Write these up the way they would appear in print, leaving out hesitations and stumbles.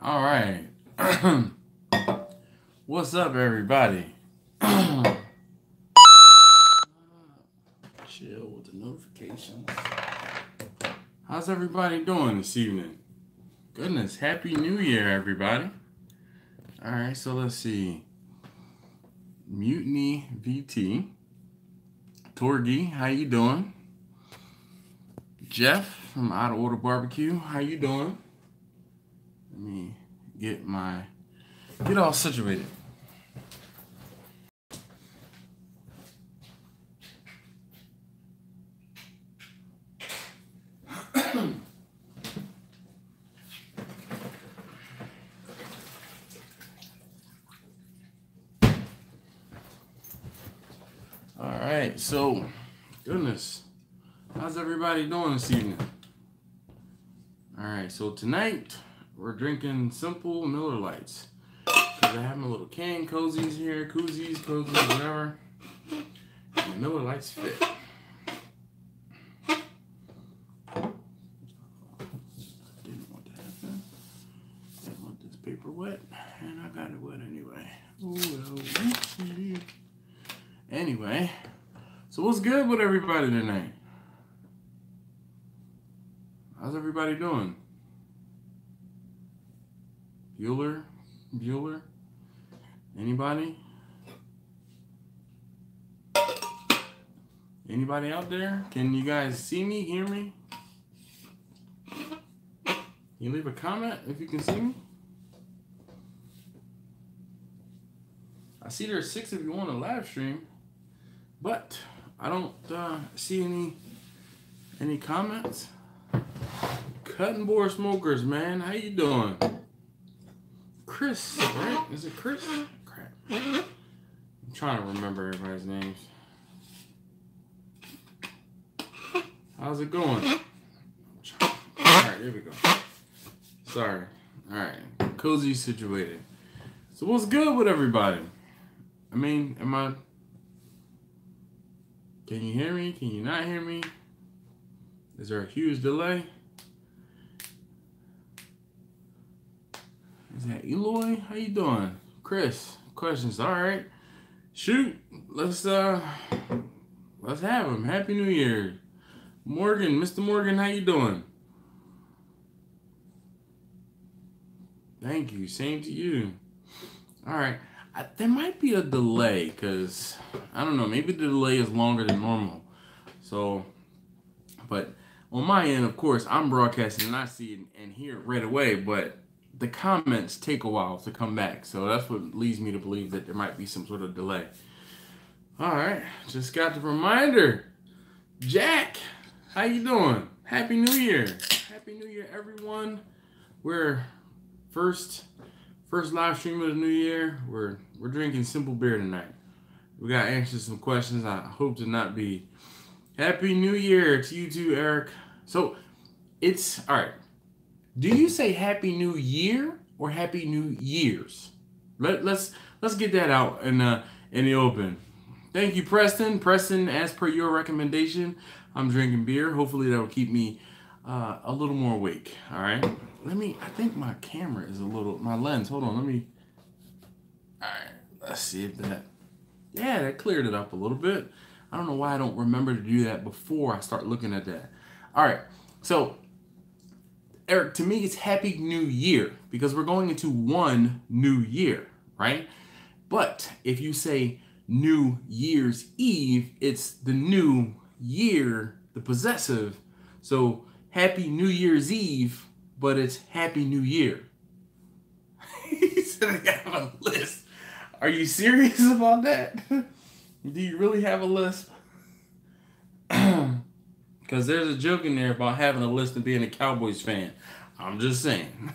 All right. What's up, everybody? Chill with the notifications. How's everybody doing this evening? Goodness, Happy New Year, everybody. All right, so let's see. Mutiny VT. Torgy, how you doing? Jeff from Out of Order Barbecue, how you doing? Let me get all situated. All right, so goodness, how's everybody doing this evening? All right, so tonight we're drinking simple Miller Lights. Because I have my little can cozies here, koozies, whatever. And the Miller Lights fit. Didn't want that. Didn't want this paper wet, and I got it wet anyway. Oh well. Anyway, so what's good with everybody tonight? How's everybody doing? Bueller? Anybody? Anybody out there? Can you guys see me, hear me? Can you leave a comment if you can see me? I see there's 6 of you on the live stream, but I don't see any comments. Cutting board smokers, man. How you doing? Chris, right? Is it Chris? Crap. I'm trying to remember everybody's names. How's it going? Alright, there we go. Sorry. Alright. Cozy situated. So what's good with everybody? I mean, can you hear me? Can you not hear me? Is there a huge delay? Is that Eloy? How you doing? Chris, questions. All right. Shoot. Let's have him. Happy New Year. Morgan, Mr. Morgan, how you doing? Thank you. Same to you. All right. There might be a delay because, I don't know, maybe the delay is longer than normal. So, but on my end, of course, I'm broadcasting and I see it and hear it right away, but the comments take a while to come back. So that's what leads me to believe that there might be some sort of delay. All right, just got the reminder. Jack, how you doing? Happy New Year. Happy New Year, everyone. We're first live stream of the new year. We're drinking simple beer tonight. We got to answer some questions. I hope to not be. Happy New Year to you too, Eric. So it's all right. Do you say Happy New Year or Happy New Years? Let's get that out in the open. Thank you, Preston. Preston, as per your recommendation, I'm drinking beer. Hopefully that will keep me a little more awake. All right. I think my camera is my lens. Hold on. All right. Let's see if that cleared it up a little bit. I don't know why I don't remember to do that before I start looking at that. All right. So, Eric, to me, it's Happy New Year because we're going into one new year, right? But if you say New Year's Eve, it's the new year, the possessive. So Happy New Year's Eve, but it's Happy New Year. He said I got a list. Are you serious about that? Do you really have a list? Because there's a joke in there about having a list and being a Cowboys fan. I'm just saying.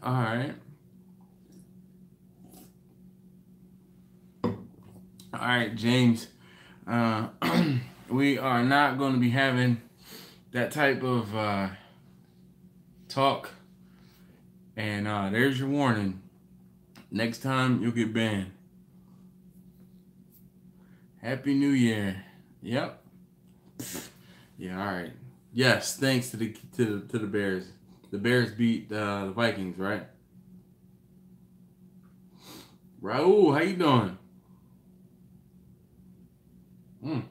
All right. All right, James. We are not going to be having that type of talk. And there's your warning. Next time, you'll get banned. Happy New Year. Yep. Yeah, all right. Yes, thanks to the Bears. The Bears beat the Vikings, right? Raul, how you doing? He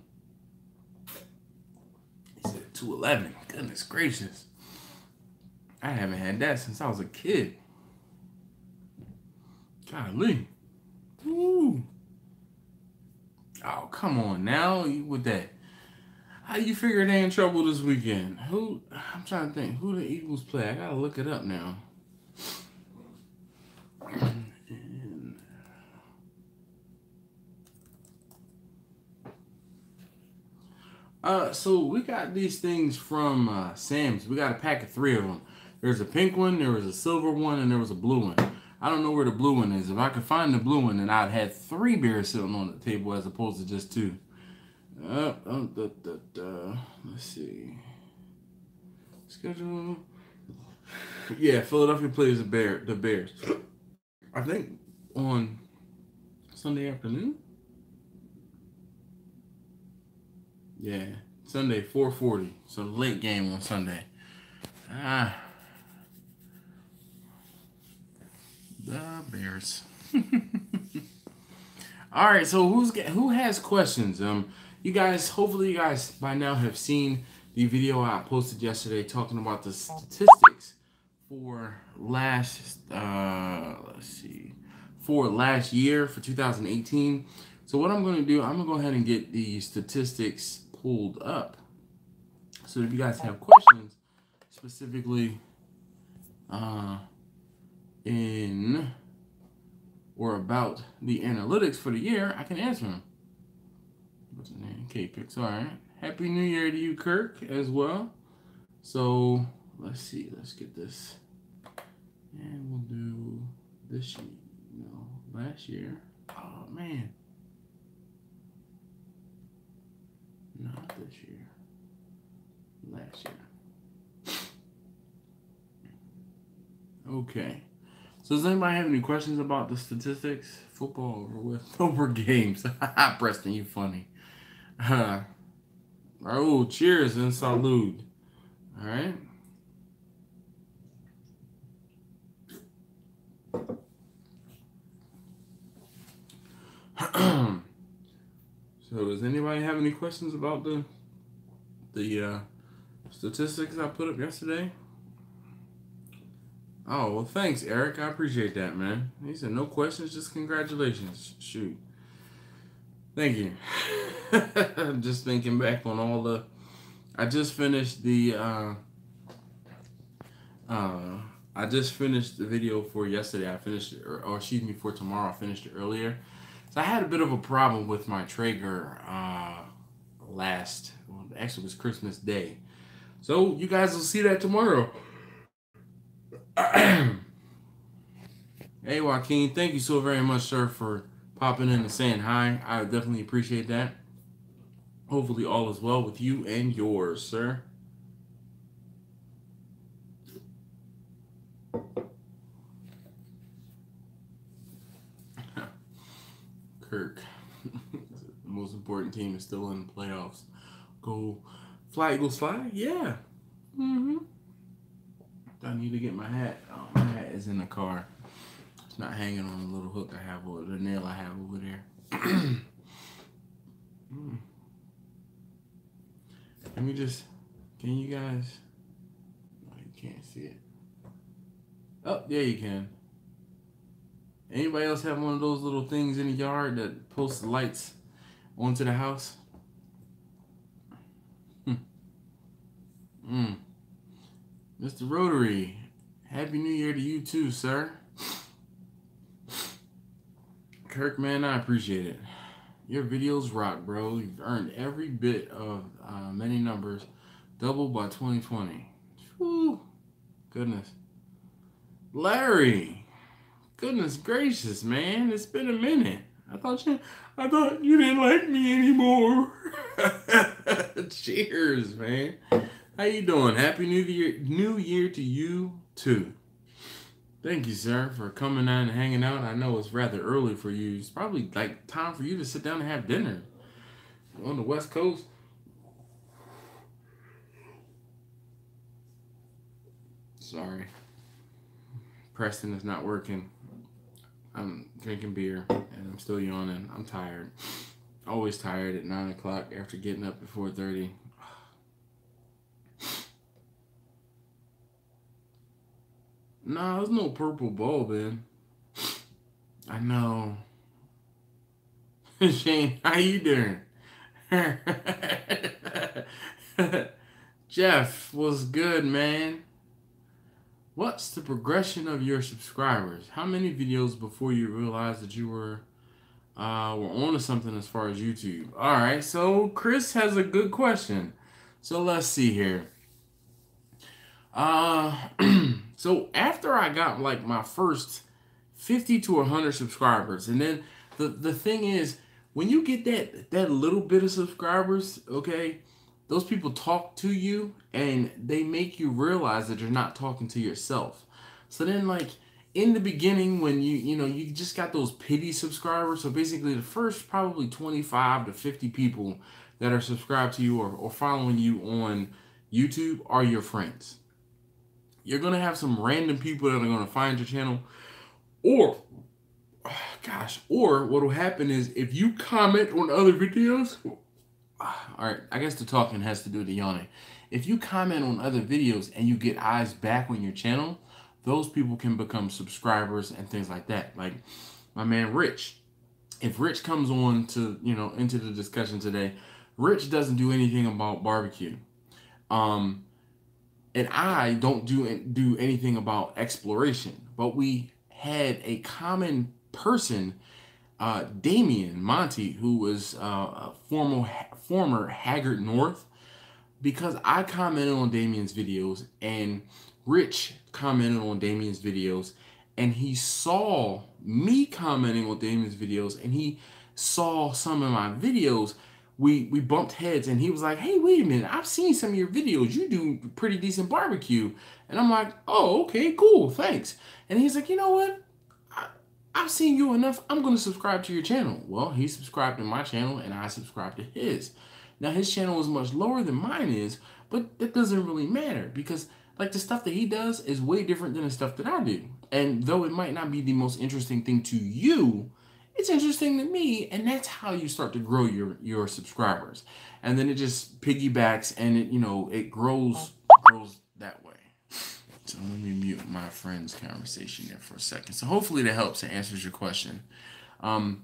said 211. Goodness gracious. I haven't had that since I was a kid. Golly. Ooh. Oh, come on now. You with that. How do you figure they in trouble this weekend? I'm trying to think. Who the Eagles play? I gotta look it up now. So we got these things from Sam's. We got a pack of 3 of them. There's a pink one, there was a silver one, and there was a blue one. I don't know where the blue one is. If I could find the blue one, then I'd had 3 beers sitting on the table as opposed to just 2. Let's see. Schedule. Yeah, Philadelphia plays the Bears. I think on Sunday afternoon. Yeah, Sunday 4:40. So late game on Sunday. The Bears. All right, so who has questions? You guys, hopefully you guys by now have seen the video I posted yesterday talking about the statistics for last last year for 2018. So what I'm going to do, I'm going to go ahead and get the statistics pulled up. So if you guys have questions specifically in or about the analytics for the year, I can answer them. What's his name? K-Pix. All right. Happy New Year to you, Kirk, as well. So let's see. Let's get this. And we'll do this year. No, last year. Oh, man. Not this year. Last year. Okay. So does anybody have any questions about the statistics? Football over with. Over games. Preston, you funny. Oh, cheers and salute. All right. So does anybody have any questions about the statistics I put up yesterday? Oh, well, thanks, Eric. I appreciate that, man. He said no questions, just congratulations. Shoot. Thank you. I'm just thinking back on all the... I just finished the video for yesterday. I finished it, or excuse me, for tomorrow. I finished it earlier. So I had a bit of a problem with my Traeger actually it was Christmas Day. So you guys will see that tomorrow. Hey, Joaquin, thank you so very much, sir, for popping in and saying hi. I definitely appreciate that. Hopefully all is well with you and yours, sir. Kirk. The most important team is still in the playoffs. Go fly, Eagles fly? Yeah. I need to get my hat. Oh, my hat is in the car. It's not hanging on the little hook I have, or the nail I have over there. Let me just, can you guys, no, you can't see it. Oh, yeah, you can. Anybody else have one of those little things in the yard that posts the lights onto the house? Mr. Rotary, Happy New Year to you too, sir. Kirk, man, I appreciate it. Your videos rock, bro. You've earned every bit of many numbers. Double by 2020. Whew. Goodness. Larry. Goodness gracious, man. It's been a minute. I thought you didn't like me anymore. Cheers, man. How you doing? Happy New Year to you too. Thank you, sir, for coming on and hanging out. I know it's rather early for you. It's probably like time for you to sit down and have dinner. On the West Coast. Sorry. Preston is not working. I'm drinking beer and I'm still yawning. I'm tired. Always tired at 9 o'clock after getting up at 4:30. Nah, there's no purple bulb in. I know. Shane, how you doing? Jeff, what's good, man? What's the progression of your subscribers? How many videos before you realized that you were on to something as far as YouTube? All right, so Chris has a good question. So let's see here. So after I got like my first 50 to 100 subscribers, and then the thing is, when you get that little bit of subscribers, okay, those people talk to you and they make you realize that you're not talking to yourself. So then, like, in the beginning, when you just got those pity subscribers, so basically the first probably 25 to 50 people that are subscribed to you or following you on YouTube are your friends. You're going to have some random people that are going to find your channel, or what will happen is if you comment on other videos, all right, I guess the talking has to do with the yawning. If you comment on other videos and you get eyes back on your channel, those people can become subscribers and things like that. Like my man Rich. If Rich comes on to, into the discussion today, Rich doesn't do anything about barbecue. And I don't do anything about exploration. But we had a common person, Damian Monty, who was a former Haggard North, because I commented on Damian's videos and Rich commented on Damian's videos, and he saw me commenting on Damian's videos, and he saw some of my videos. We bumped heads, and he was like, "Hey, wait a minute, I've seen some of your videos. You do pretty decent barbecue." And I'm like, "Oh, okay, cool, thanks." And he's like, "You know what? I've seen you enough. I'm going to subscribe to your channel." Well, he subscribed to my channel and I subscribed to his. Now, his channel is much lower than mine is, but that doesn't really matter because, like, the stuff that he does is way different than the stuff that I do. And though it might not be the most interesting thing to you, it's interesting to me, and that's how you start to grow your subscribers. And then it just piggybacks and it grows that way. So let me mute my friend's conversation there for a second. So hopefully that helps and answers your question. And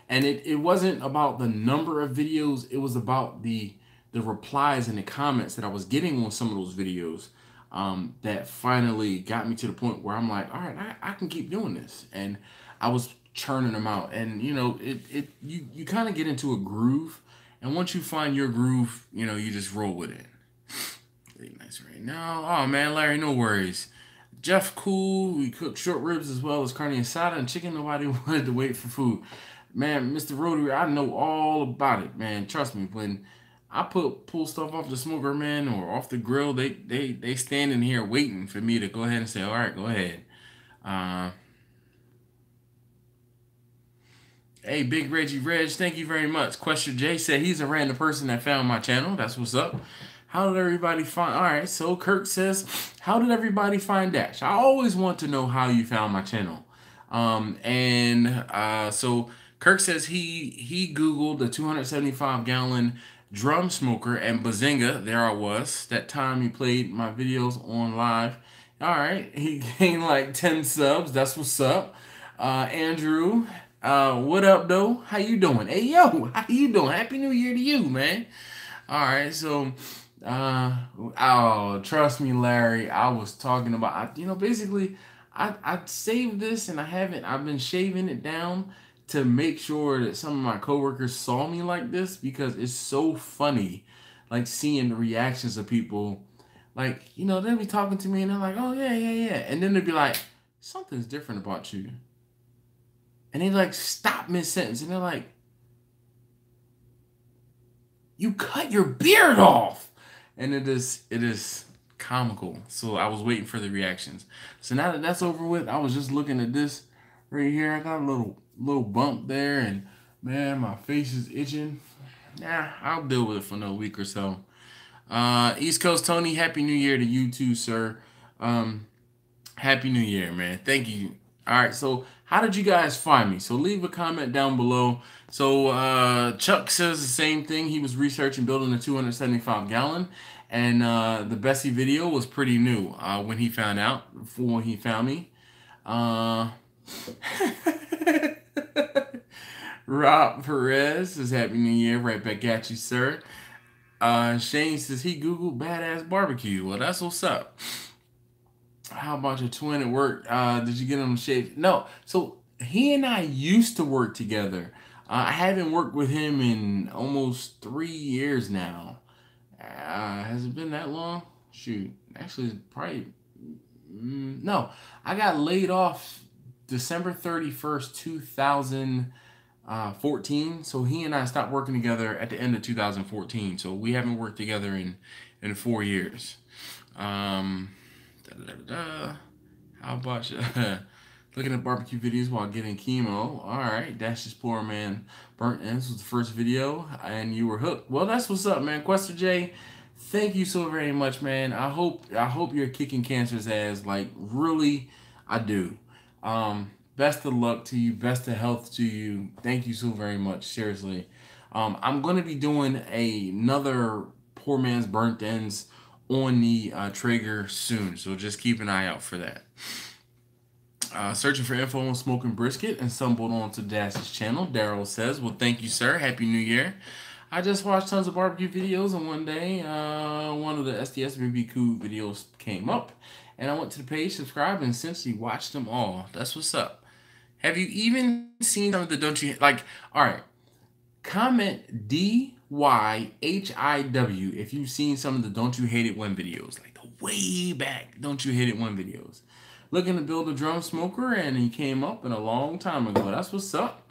it wasn't about the number of videos. It was about the replies and the comments that I was getting on some of those videos that finally got me to the point where I'm like, all right, I can keep doing this. And I was churning them out. And, you kind of get into a groove. And once you find your groove, you just roll with it. Really nice right now. Oh man, Larry, no worries. Jeff, cool. We cooked short ribs as well as carne asada and chicken. Nobody wanted to wait for food. Man, Mr. Rotary, I know all about it, man. Trust me. When I pull stuff off the smoker, man, or off the grill, they standing here waiting for me to go ahead and say, all right, go ahead. Hey, Big Reggie Reg, thank you very much. Question J said he's a random person that found my channel. That's what's up. How did everybody find? All right, so Kirk says, how did everybody find Dash? I always want to know how you found my channel. So Kirk says he Googled the 275-gallon drum smoker and bazinga. There I was. That time he played my videos on live. All right, he gained like 10 subs. That's what's up. Andrew, what up, though? How you doing? Hey, yo, how you doing? Happy New Year to you, man. All right, so... oh, trust me, Larry. I was talking about, basically, I saved this and I've been shaving it down to make sure that some of my coworkers saw me like this because it's so funny, like seeing the reactions of people. Like, they'll be talking to me and they're like, oh, yeah. And then they'll be like, something's different about you. And they like stop mid-sentence and they're like, you cut your beard off. And it is comical. So I was waiting for the reactions. So now that that's over with, I was just looking at this right here. I got a little bump there, and man, my face is itching. Nah, I'll deal with it for another week or so. East Coast Tony, Happy New Year to you too, sir. Happy New Year, man. Thank you. All right, so how did you guys find me? So leave a comment down below. So Chuck says the same thing. He was researching building a 275 gallon, and the Bessie video was pretty new when he found out, when he found me. Rob Perez says Happy New Year. Right back at you, sir. Shane says he Googled badass barbecue. Well, that's what's up. How about your twin at work? Did you get him shaved? No. So he and I used to work together. I haven't worked with him in almost 3 years now. Has it been that long? Shoot. Actually, probably. No. I got laid off December 31st, 2014. So he and I stopped working together at the end of 2014. So we haven't worked together in 4 years. How about you? Looking at barbecue videos while getting chemo. All right, that's just poor man. Burnt ends was the first video, and you were hooked. Well, that's what's up, man. Quester J, thank you so very much, man. I hope you're kicking cancer's ass. Like, really, I do. Best of luck to you. Best of health to you. Thank you so very much. Seriously. I'm going to be doing another poor man's burnt ends on the Traeger soon, so just keep an eye out for that. Searching for info on smoking brisket and stumbled onto Dash's channel. Daryl says, well, thank you, sir. Happy New Year. I just watched tons of barbecue videos, and one day one of the SDSBBQ videos came up, and I went to the page, subscribed, and essentially watched them all. That's what's up. Have you even seen some of the Don't You... Like, all right, comment DYHIW if you've seen some of the Don't You Hate It When videos. Like the way back Don't You Hate It When videos. Looking to build a drum smoker, and he came up in a long time ago. That's what's up.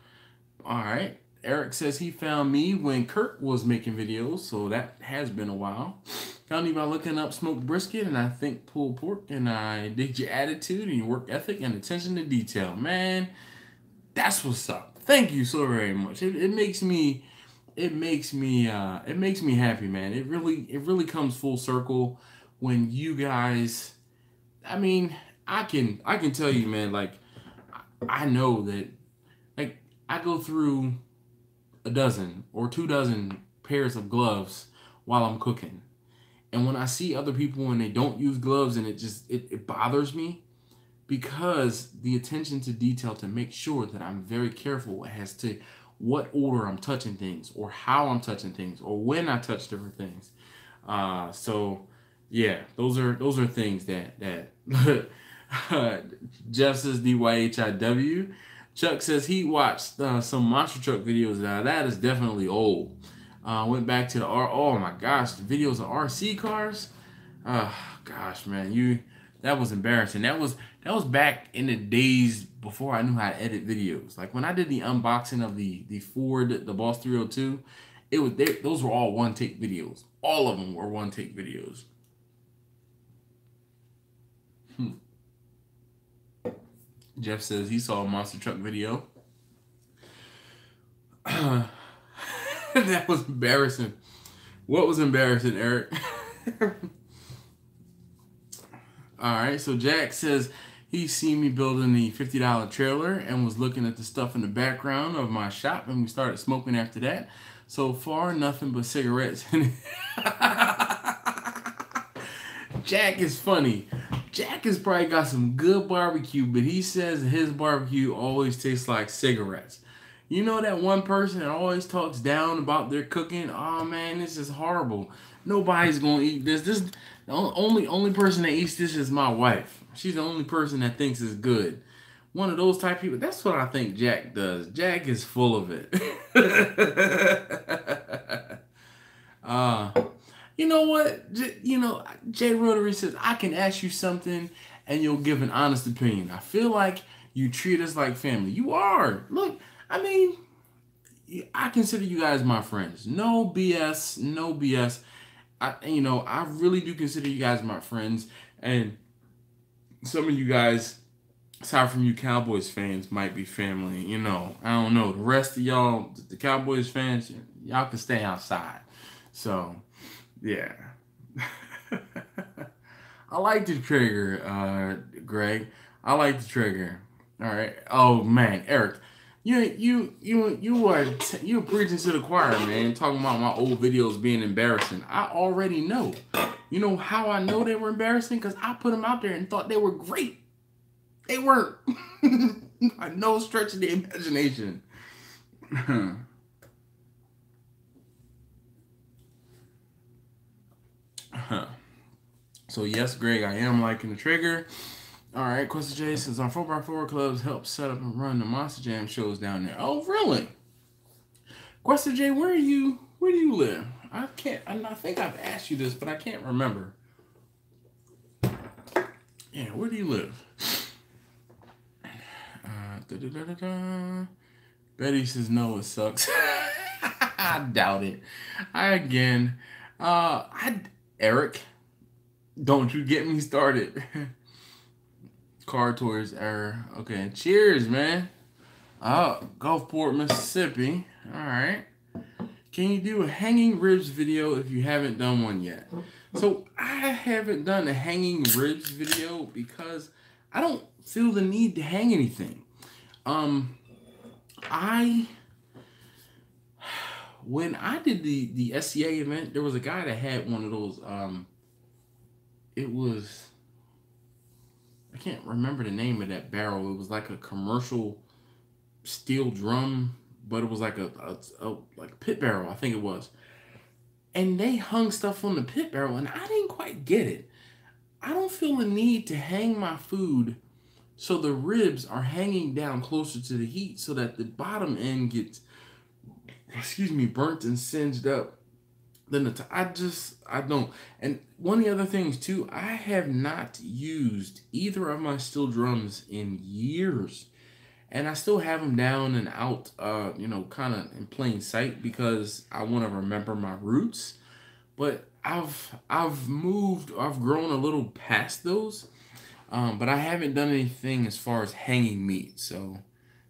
All right. Eric says he found me when Kurt was making videos, so that has been a while. Found me by looking up smoked brisket, and I think pulled pork, and I dig your attitude and your work ethic and attention to detail. Man, that's what's up. Thank you so very much. It makes me happy, man. It really comes full circle when you guys, I mean, I can tell you, man, like, I know that, like, I go through a dozen or 2 dozen pairs of gloves while I'm cooking. And when I see other people and they don't use gloves, and it bothers me, because the attention to detail to make sure that I'm very careful as to what order I'm touching things, or how I'm touching things, or when I touch different things. So yeah, those are things that Jeff says DYHIW. Chuck says he watched some monster truck videos. Now that is definitely old. Went back to the oh my gosh, the videos of RC cars. Gosh, man, that was embarrassing. That was back in the days before I knew how to edit videos. Like when I did the unboxing of the Ford, the Boss 302, those were all one take videos. All of them were one take videos. Jeff says he saw a monster truck video. That was embarrassing. What was embarrassing, Eric? Alright, so Jack says he seen me building the $50 trailer and was looking at the stuff in the background of my shop, and we started smoking after that. So far, nothing but cigarettes. Jack is funny. Jack has probably got some good barbecue, but he says his barbecue always tastes like cigarettes. You know that one person that always talks down about their cooking? Oh man, this is horrible. Nobody's gonna eat this. The only person that eats this is my wife. She's the only person that thinks it's good. One of those type of people. That's what I think Jack does. Jack is full of it. You know what? Jay Rotary says, I can ask you something and you'll give an honest opinion. I feel like you treat us like family. You are. Look, I mean, I consider you guys my friends. No BS, no BS. I really do consider you guys my friends. And some of you guys, aside from you Cowboys fans, might be family. I don't know. The rest of y'all, the Cowboys fans, y'all can stay outside. So, yeah. I like the trigger, Greg. I like the trigger. All right. Oh man, Eric, you preaching to the choir, man. Talking about my old videos being embarrassing. I already know. You know how I know they were embarrassing? Because I put them out there and thought they were great. They weren't. No stretch of the imagination. So yes, Greg, I am liking the trigger. All right, Questa J says our 4x4 clubs help set up and run the Monster Jam shows down there. Oh, really? Questa J, where do you live? I think I've asked you this, but I can't remember. Yeah, where do you live? Betty says no, it sucks. I doubt it. Eric, don't you get me started. Car tours error. Okay, cheers, man. Gulfport, Mississippi. All right. Can you do a hanging ribs video if you haven't done one yet? So I haven't done a hanging ribs video because I don't feel the need to hang anything. When I did the SCA event, there was a guy that had one of those. It was, I can't remember the name of that barrel. It was like a commercial steel drum, but it was like a pit barrel, I think it was. And they hung stuff on the pit barrel, and I didn't quite get it. I don't feel the need to hang my food so the ribs are hanging down closer to the heat so that the bottom end gets, burnt and singed up. Then I don't. And one of the other things too, I have not used either of my steel drums in years. And I still have them down and out, kind of in plain sight because I want to remember my roots. But I've grown a little past those. But I haven't done anything as far as hanging meat. So,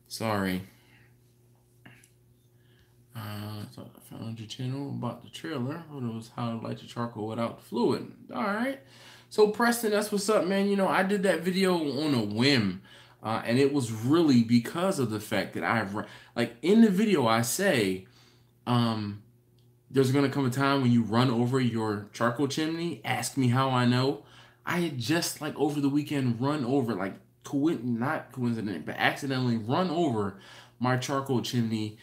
sorry. So I found your channel about the trailer. It was how to light your charcoal without the fluid. All right. So Preston, that's what's up, man. You know, I did that video on a whim. And it was really because of the fact that in the video I say, there's going to come a time when you run over your charcoal chimney. Ask me how I know. I had just over the weekend run over, not coincidentally, but accidentally run over my charcoal chimney.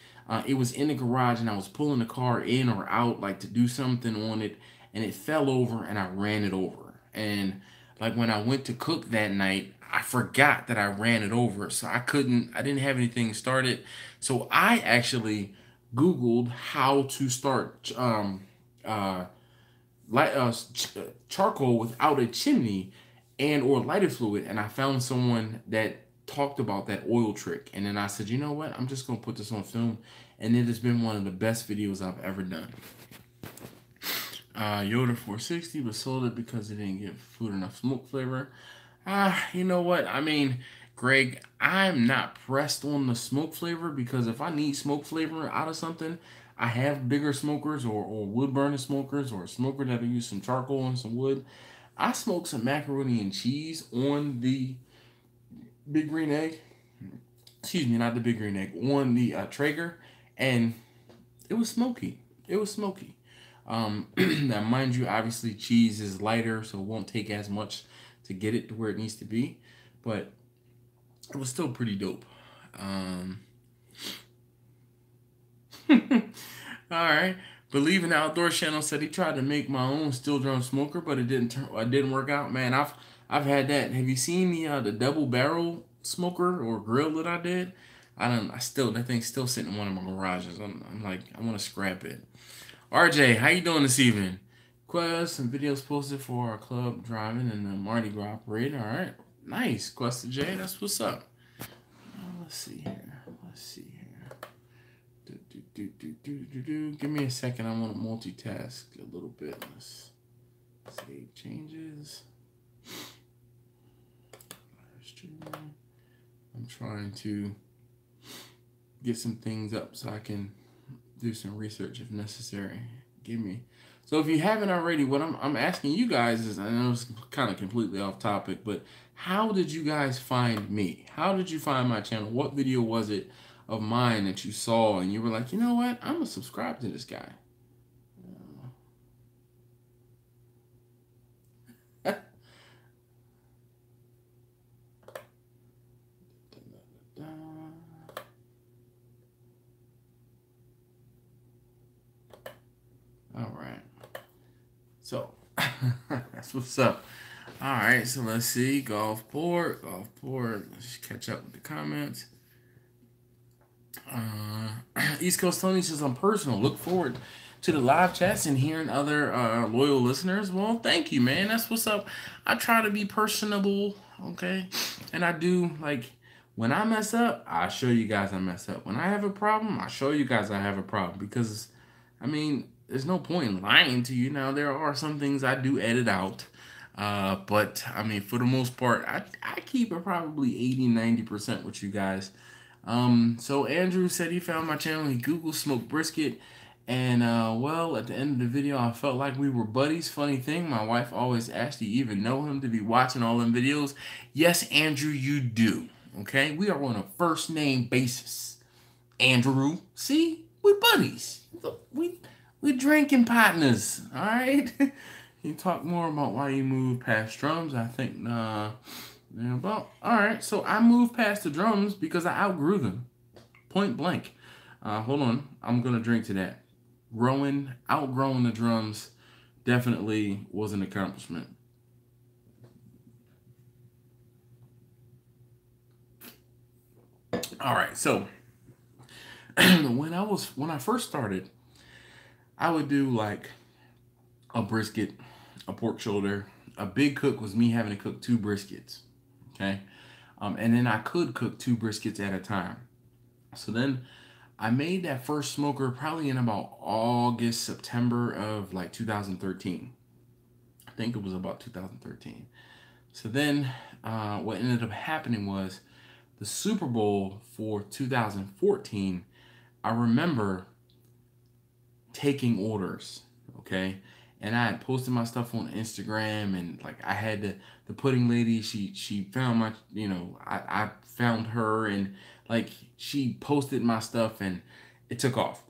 It was in the garage and I was pulling the car in or out to do something on it, and it fell over and I ran it over. And when I went to cook that night, I forgot that I ran it over, so I didn't have anything started. So I actually Googled how to start charcoal without a chimney or lighter fluid, and I found someone that talked about that oil trick. And then I said, you know what? I'm just going to put this on film, and it has been one of the best videos I've ever done. Yoda 460, but sold it because it didn't give food enough smoke flavor. You know what? I mean, Greg, I'm not pressed on the smoke flavor because if I need smoke flavor out of something, I have bigger smokers or wood burning smokers or a smoker that'll use some charcoal and some wood. I smoked some macaroni and cheese on the Big Green Egg. Excuse me, not the Big Green Egg. On the Traeger, and it was smoky. It was smoky. Now, mind you, obviously cheese is lighter, so it won't take as much to get it to where it needs to be, but it was still pretty dope. All right. Believe in the Outdoors channel said he tried to make my own steel drum smoker, but it didn't work out. Man, I've had that. Have you seen the double barrel smoker or grill that I did? That thing's still sitting in one of my garages. I'm like, I want to scrap it. RJ, how you doing this evening? Quest, some videos posted for our club driving and the Mardi Gras parade. All right, nice. Quest J, that's what's up. Let's see here. Give me a second. I want to multitask a little bit. Let's save changes. I'm trying to get some things up so I can do some research if necessary. So if you haven't already, what I'm asking you guys is, I know it's kind of completely off topic, but how did you guys find me? How did you find my channel? What video was it of mine that you saw and you were like, you know what? I'm gonna subscribe to this guy. All right. So that's what's up. All right, so let's see. Gulfport. Let's catch up with the comments. East Coast Tony says, I'm personal. Look forward to the live chats and hearing other loyal listeners. Well, thank you, man. That's what's up. I try to be personable, okay? And I do, like, when I mess up, I show you guys I mess up. When I have a problem, I show you guys I have a problem. Because, I mean, there's no point in lying to you. Now, there are some things I do edit out. But, I mean, for the most part, I keep it probably 80-90% with you guys. So Andrew said he found my channel. He Googled smoked brisket. And, well, at the end of the video, I felt like we were buddies. Funny thing, my wife always asked, do you even know him to be watching all them videos? Yes, Andrew, you do. Okay? We are on a first name basis. Andrew, see? We're buddies. We're drinking partners. All right? You talk more about why you moved past drums. I think, yeah, well, all right. So I moved past the drums because I outgrew them. Point blank. Hold on. I'm going to drink to that. Outgrowing the drums definitely was an accomplishment. All right. So when I first started, I would do like a brisket, a pork shoulder. A big cook was me having to cook 2 briskets. Okay. And then I could cook 2 briskets at a time. So then I made that first smoker probably in about August, September of like 2013. I think it was about 2013. So then what ended up happening was the Super Bowl for 2014, I remember taking orders, okay? And I had posted my stuff on Instagram, and like I had the pudding lady, she found my, you know, I found her, and like she posted my stuff and it took off.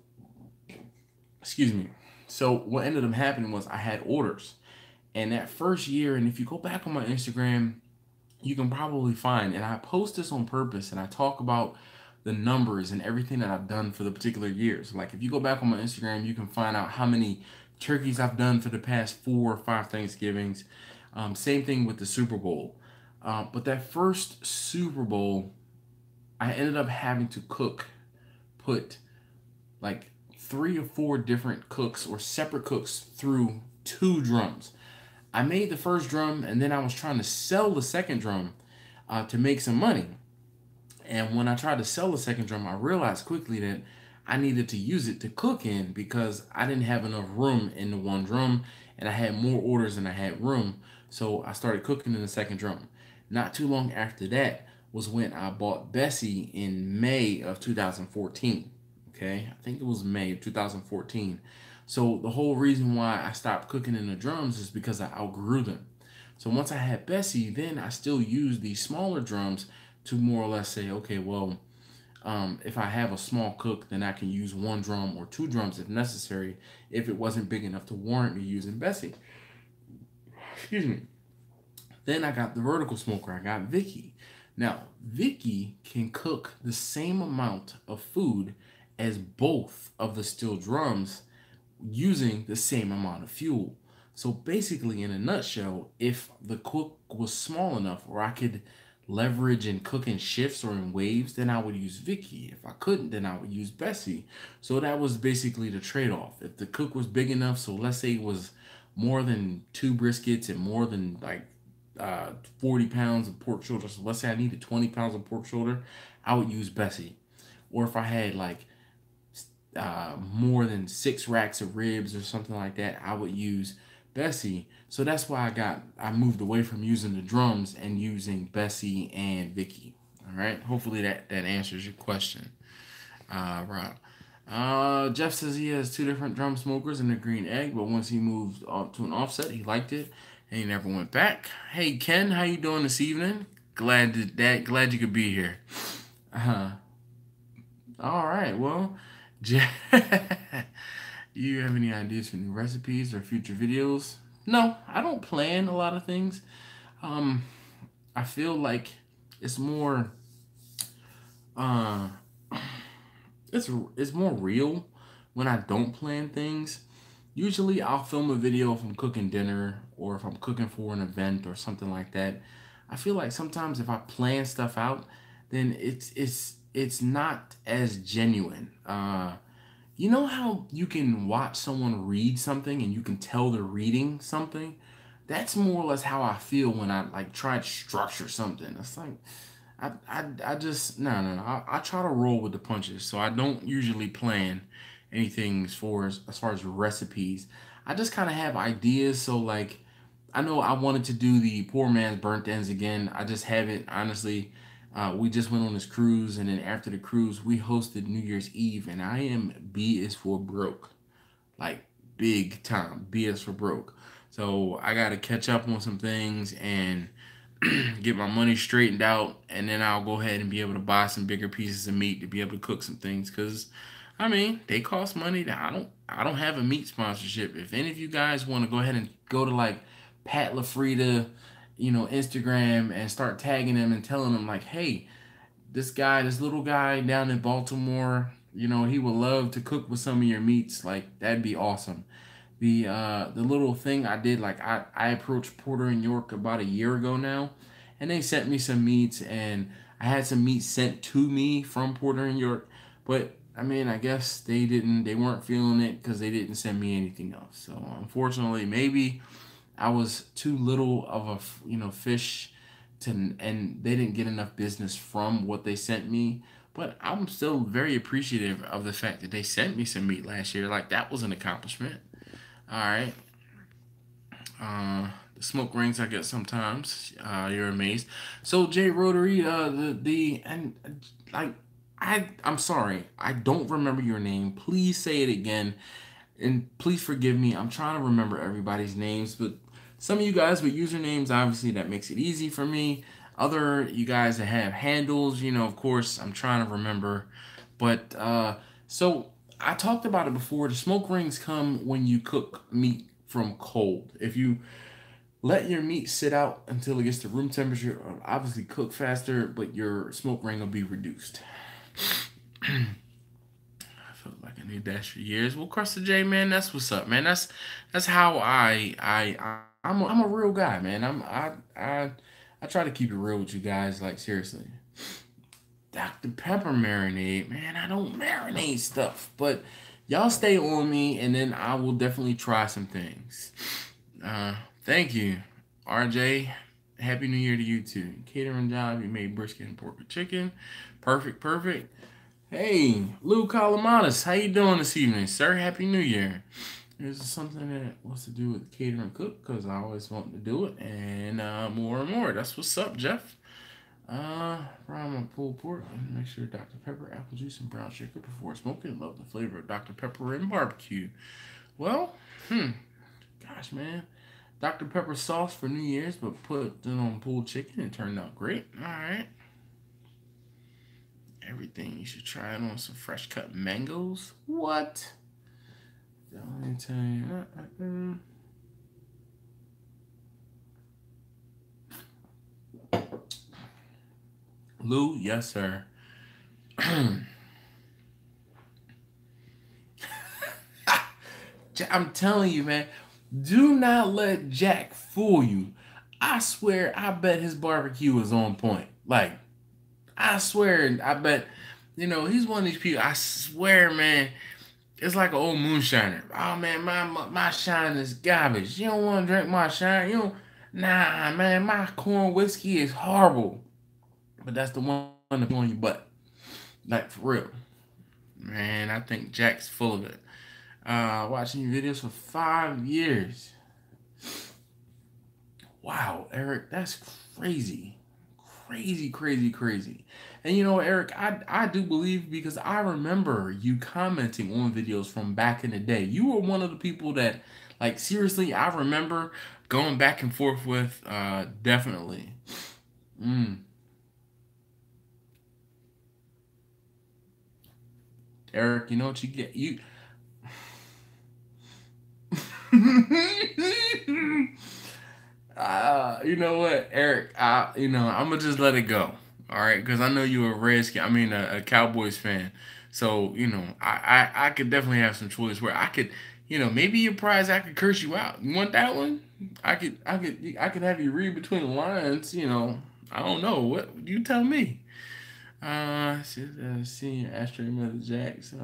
Excuse me. So what ended up happening was I had orders. And that first year, and if you go back on my Instagram, you can probably find, and I post this on purpose, and I talk about the numbers and everything that I've done for the particular years. Like if you go back on my Instagram, you can find out how many turkeys I've done for the past 4 or 5 Thanksgivings. Same thing with the Super Bowl. But that first Super Bowl, I ended up having to put like 3 or 4 different cooks or separate cooks through 2 drums. I made the first drum, and then I was trying to sell the second drum to make some money. And when I tried to sell the second drum, I realized quickly that I needed to use it to cook in because I didn't have enough room in the one drum, and I had more orders than I had room. So I started cooking in the second drum. Not too long after that was when I bought Bessie in May of 2014. Okay, I think it was May of 2014. So the whole reason why I stopped cooking in the drums is because I outgrew them. So once I had Bessie, then I still used these smaller drums to more or less say, okay, well, if I have a small cook, then I can use 1 drum or 2 drums if necessary, if it wasn't big enough to warrant me using Bessie. Excuse me. Then I got the vertical smoker. I got Vicky. Now, Vicky can cook the same amount of food as both of the steel drums using the same amount of fuel. So basically, in a nutshell, if the cook was small enough or I could leverage and cook in shifts or in waves, then I would use Vicky. If I couldn't, then I would use Bessie. So that was basically the trade-off. If the cook was big enough, so let's say it was more than 2 briskets and more than like 40 pounds of pork shoulder, so let's say I needed 20 pounds of pork shoulder, I would use Bessie. Or if I had like more than 6 racks of ribs or something like that, I would use Bessie. So that's why I moved away from using the drums and using Bessie and Vicky. All right, hopefully that answers your question, Rob. Jeff says he has 2 different drum smokers and a green egg, but once he moved up to an offset, he liked it and he never went back. Hey Ken, how you doing this evening? Glad you could be here. All right, well, you have any ideas for new recipes or future videos? No, I don't plan a lot of things. Um, I feel like it's more uh it's more real when I don't plan things. Usually I'll film a video if I'm cooking dinner or if I'm cooking for an event or something like that. I feel like sometimes if I plan stuff out, then it's not as genuine. You know how you can watch someone read something and you can tell they're reading something? That's more or less how I feel when I like try to structure something. It's like I just no. I try to roll with the punches, so I don't usually plan anything as far as recipes. I just kind of have ideas. So like, I know I wanted to do the poor man's burnt ends again. I just haven't honestly. We just went on this cruise, and then after the cruise, we hosted New Year's Eve, and I am B is for broke, like big time. B is for broke. So I got to catch up on some things and get my money straightened out, and then I'll go ahead and be able to buy some bigger pieces of meat to be able to cook some things. Cause I mean, they cost money. I don't have a meat sponsorship. If any of you guys want to go ahead and go to like Pat LaFrida, Instagram and start tagging them and telling them like, hey, this little guy down in Baltimore, he would love to cook with some of your meats. Like that'd be awesome. The little thing I did, like I approached Porter and York about a year ago now, and they sent me some meats, and I had some meat sent to me from Porter and York, but I mean I guess they weren't feeling it because they didn't send me anything else. So unfortunately, maybe I was too little of a fish to, and they didn't get enough business from what they sent me. But I'm still very appreciative of the fact that they sent me some meat last year. Like that was an accomplishment. All right. The smoke rings I get sometimes. You're amazed. So Jay Rotary, the and like I'm sorry, I don't remember your name. Please say it again, and please forgive me. I'm trying to remember everybody's names, but some of you guys with usernames, obviously that makes it easy for me. Other you guys that have handles, of course I'm trying to remember, but so I talked about it before. The smoke rings come when you cook meat from cold. If you let your meat sit out until it gets to room temperature, it'll obviously cook faster, but your smoke ring will be reduced. I felt like I need that for years. Well, Crusty J, man, that's what's up, man. That's how I'm a real guy, man. I try to keep it real with you guys, like seriously. Dr. Pepper marinade, man. I don't marinate stuff, but y'all stay on me, and then I will definitely try some things. Thank you, RJ. Happy New Year to you too. Catering job, you made brisket and pork and chicken. Perfect. Hey, Lou Calamanis, how you doing this evening, sir? Happy New Year. There's something that wants to do with catering cook, because I always want to do it, and more and more. That's what's up, Jeff. Fry my pulled pork and make sure Dr. Pepper, apple juice, and brown sugar before smoking. Love the flavor of Dr. Pepper and barbecue. Well, gosh, man. Dr. Pepper sauce for New Year's, but put it on pulled chicken and it turned out great. All right. Everything. You should try it on some fresh cut mangoes. What? Let me tell you. Lou, yes, sir. I'm telling you, man. Do not let Jack fool you. I swear, I bet his barbecue is on point. Like, I swear, I bet, he's one of these people. I swear, man, it's like an old moonshiner. Oh, man, my shine is garbage. You don't want to drink my shine. Nah, man, my corn whiskey is horrible. But that's the one that's on your butt. Like, for real. Man, I think Jack's full of it. Watching your videos for 5 years. Wow, Eric, that's crazy. crazy, crazy, crazy. And you know, Eric, I do believe, because I remember you commenting on videos from back in the day. You were one of the people that, like, seriously, I remember going back and forth with, definitely. Eric, you know what you get? You you know what, Eric? I'm gonna just let it go. All right, because I know you're a Redskin. I mean, a Cowboys fan. So I could definitely have some choice where I could, maybe your prize I could curse you out. You want that one? I could have you read between the lines. I don't know. What you tell me? Senior Ashtray Mother Jacks.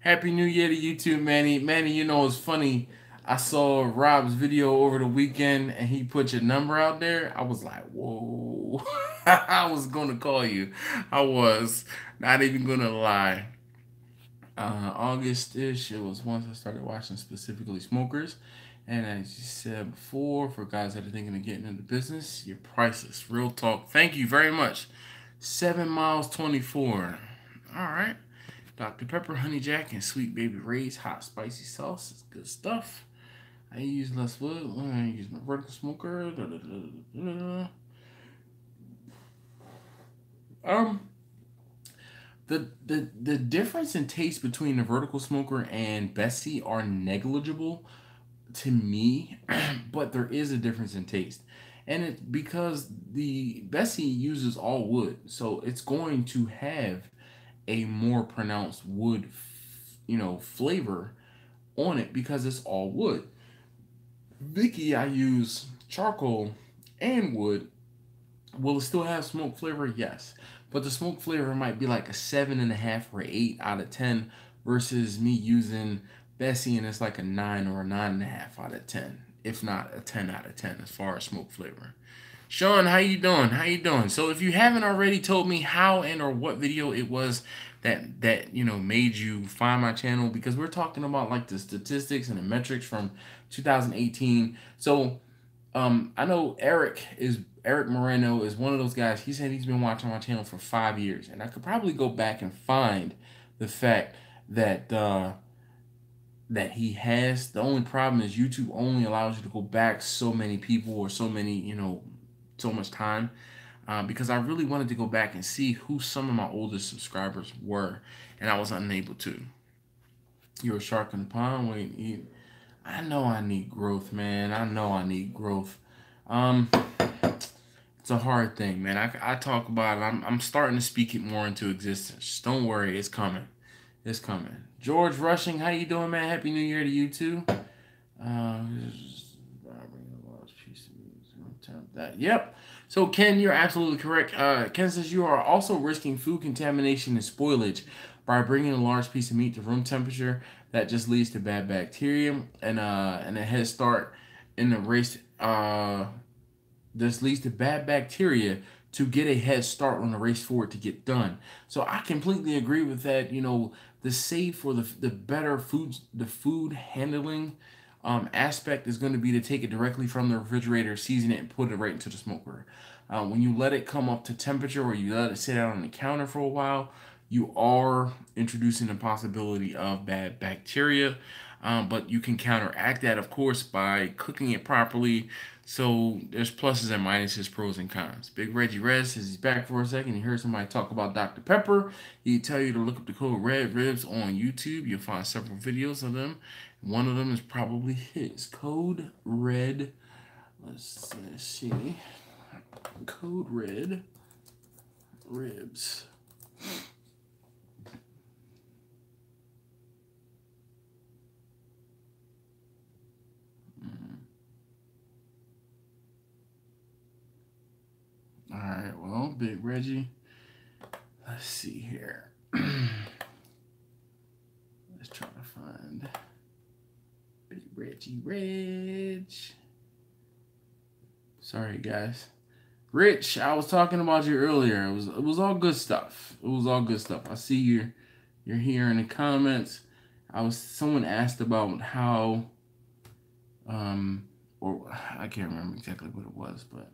Happy New Year to you too, Manny. Manny, it's funny. I saw Rob's video over the weekend and he put your number out there. I was like, whoa. I was going to call you. I was. Not even going to lie. August-ish, it was once I started watching specifically smokers. And as you said before, for guys that are thinking of getting into business, you're priceless. Real talk. Thank you very much. 7 miles 24. All right. Dr. Pepper, Honey Jack, and Sweet Baby Ray's hot spicy sauce. It's good stuff. I use less wood. I use my vertical smoker. The difference in taste between the vertical smoker and Bessie are negligible to me, but there is a difference in taste. And it's because the Bessie uses all wood, so it's going to have a more pronounced wood, flavor on it because it's all wood. Vicky, I use charcoal and wood. Will it still have smoke flavor? Yes. But the smoke flavor might be like a 7.5 or 8 out of 10 versus me using Bessie and it's like a 9 or a 9.5 out of 10, if not a 10 out of 10 as far as smoke flavor. Sean, how you doing? How you doing? So if you haven't already told me how and or what video it was that made you find my channel, because we're talking about like the statistics and the metrics from 2018. So I know Eric Moreno is one of those guys. He said he's been watching my channel for 5 years, and I could probably go back and find the fact that that he has. The only problem is YouTube only allows you to go back so many people or so many, so much time. Because I really wanted to go back and see who some of my oldest subscribers were, and I was unable to. You're a shark in the pond. Wait, I know I need growth, man. I know I need growth. It's a hard thing, man. I talk about it. I'm starting to speak it more into existence. Just don't worry, it's coming. It's coming. George Rushing, how you doing, man? Happy New Year to you too. Yep. So Ken, you're absolutely correct. Ken says you are also risking food contamination and spoilage by bringing a large piece of meat to room temperature. That just leads to bad bacteria and a head start in the race. This leads to bad bacteria to get a head start on the race for it to get done. So I completely agree with that. The safe or the better food handling aspect is going to be to take it directly from the refrigerator, season it, and put it right into the smoker. When you let it come up to temperature or you let it sit out on the counter for a while, you are introducing the possibility of bad bacteria. But you can counteract that, of course, by cooking it properly. So there's pluses and minuses, pros and cons. Big Reggie Rez says he's back for a second. He heard somebody talk about Dr. Pepper. He tell you to look up the code Red Ribs on YouTube. You'll find several videos of them. One of them is probably his. Code Red. Let's see. Code Red Ribs. All right, well, Big Reggie. Let's see here. Let's try to find Big Reggie Reg. Sorry, guys. Rich, I was talking about you earlier. It was all good stuff. It was all good stuff. I see you're here in the comments. Someone asked about how or I can't remember exactly what it was, but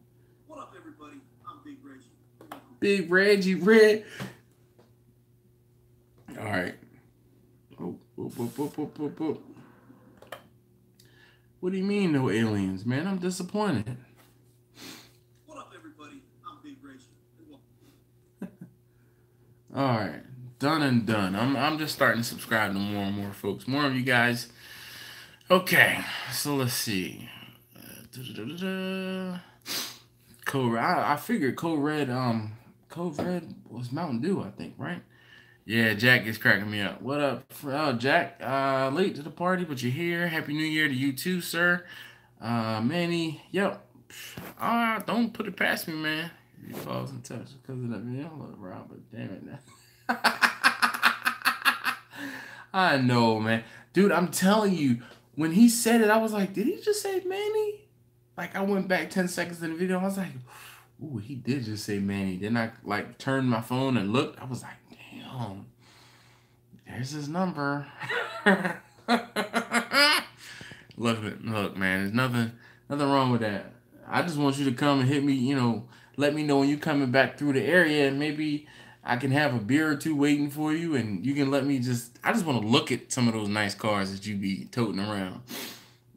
everybody? I'm Big Reggie. Big Reggie Red. All right. Oh, oh, oh, oh, oh, oh, oh. What do you mean, no aliens, man? I'm disappointed. What up, everybody? I'm Big Reggie. All right, done and done. I'm just starting to subscribe to more and more folks, more of you guys. Okay, so let's see. Code Red. I figured Code Red. Code Red was Mountain Dew, I think, right? Yeah, Jack is cracking me up. What up, Jack? Late to the party, but you're here. Happy New Year to you too, sir. Manny, yep. Don't put it past me, man. He falls in touch because of that video. Rob, but damn it now. I know, man. Dude, I'm telling you, when he said it, I was like, did he just say Manny? Like, I went back 10 seconds in the video. I was like, ooh, he did just say Manny. Then I, like, turned my phone and looked. I was like, damn. There's his number. Look, man. There's nothing wrong with that. I just want you to come and hit me, let me know when you're coming back through the area, and maybe I can have a beer or two waiting for you, and you can let me I just want to look at some of those nice cars that you be toting around.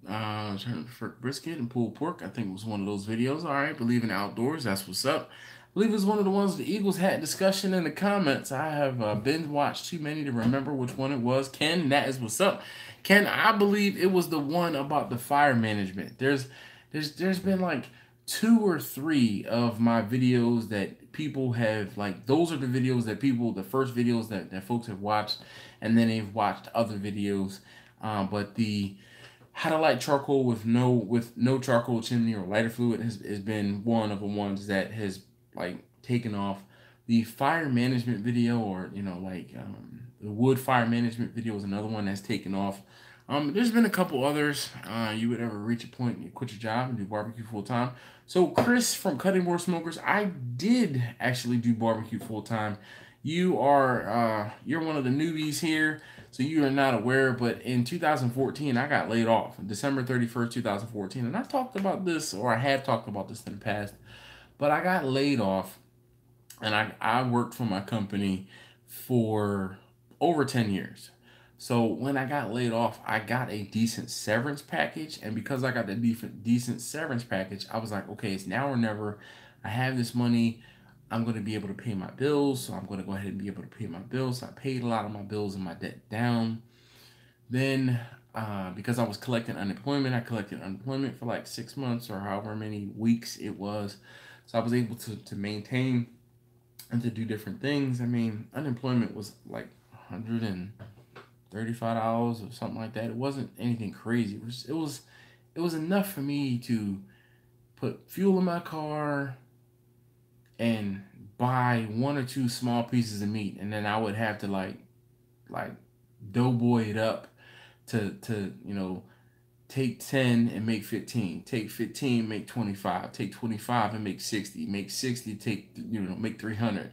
Trying for brisket and pulled pork, I think it was one of those videos. All right, believe in outdoors, that's what's up. I believe it was one of the ones the Eagles had discussion in the comments. I have binge watched too many to remember which one it was. Ken, that is what's up. Ken, I believe it was the one about the fire management. There's been like 2 or 3 of my videos that people have, like, those are the videos that the first videos that folks have watched, and then they've watched other videos. But the how to light charcoal with no charcoal chimney or lighter fluid has been one of the ones that has, like, taken off. The fire management video, or the wood fire management video, is another one that's taken off. There's been a couple others. You would ever reach a point and you quit your job and do barbecue full time. So Chris from Cutting Board Smokers, I did actually do barbecue full time. You're one of the newbies here, so you are not aware. But in 2014, I got laid off, December 31st, 2014, and I talked about this, or I have talked about this in the past. But I got laid off, and I worked for my company for over 10 years. So when I got laid off, I got a decent severance package. And because I got the decent severance package, I was like, okay, it's now or never. I have this money. I'm going to be able to pay my bills. So I'm going to go ahead and be able to pay my bills. So I paid a lot of my bills and my debt down. Then, because I was collecting unemployment, I collected unemployment for like 6 months or however many weeks it was. So I was able to maintain and to do different things. I mean, unemployment was like $135 or something like that. It wasn't anything crazy. It was enough for me to put fuel in my car and buy 1 or 2 small pieces of meat, and then I would have to like doughboy it up to take 10 and make 15, take 15, make 25, take 25 and make 60, make 60, make 300.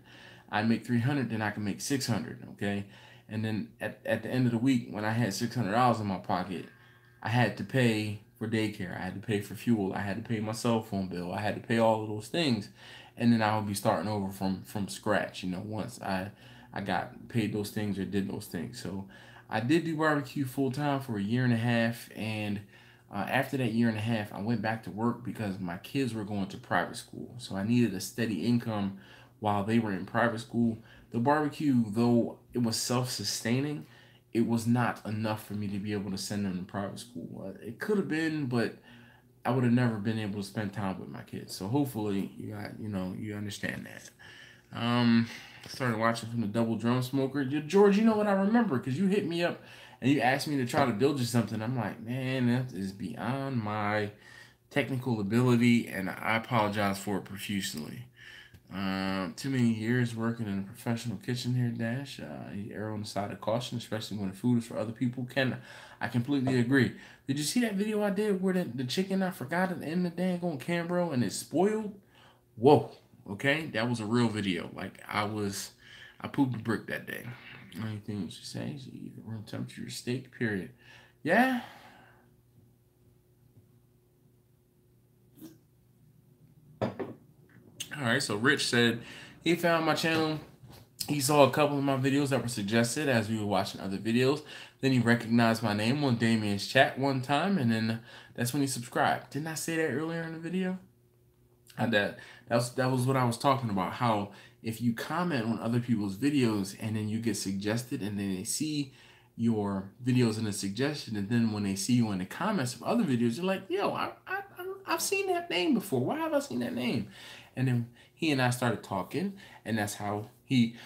I make 300, then I can make 600, okay? And then at the end of the week, when I had $600 in my pocket, I had to pay for daycare, I had to pay for fuel, I had to pay my cell phone bill, I had to pay all of those things, and then I would be starting over from scratch, once I got paid those things or did those things. So I did do barbecue full time for 1.5 years, and after that 1.5 years, I went back to work because my kids were going to private school. So I needed a steady income while they were in private school. The barbecue, though it was self-sustaining, it was not enough for me to be able to send them to private school. It could have been, but I would have never been able to spend time with my kids. So hopefully you understand that. Started watching from the Double Drum Smoker. George, you know what I remember, because you hit me up and you asked me to try to build you something. I'm like, man, that is beyond my technical ability, and I apologize for it profusely. Too many years working in a professional kitchen here, Dash. You err on the side of caution, especially when the food is for other people. I completely agree. Did you see that video I did where the chicken I forgot it in the dang on Cambro and it's spoiled? Whoa. Okay, that was a real video. Like, I pooped a brick that day. Anything you should say? Room temperature, your steak, period. Yeah. right, so Rich said he found my channel. He saw a couple of my videos that were suggested as we were watching other videos. Then he recognized my name on Damien's chat one time, and then that's when he subscribed. Didn't I say that earlier in the video? That was what I was talking about. How if you comment on other people's videos and then you get suggested, and then they see your videos in the suggestion, and then when they see you in the comments of other videos, you're like, yo, I've seen that name before. Why have I seen that name? And then he and I started talking, and that's how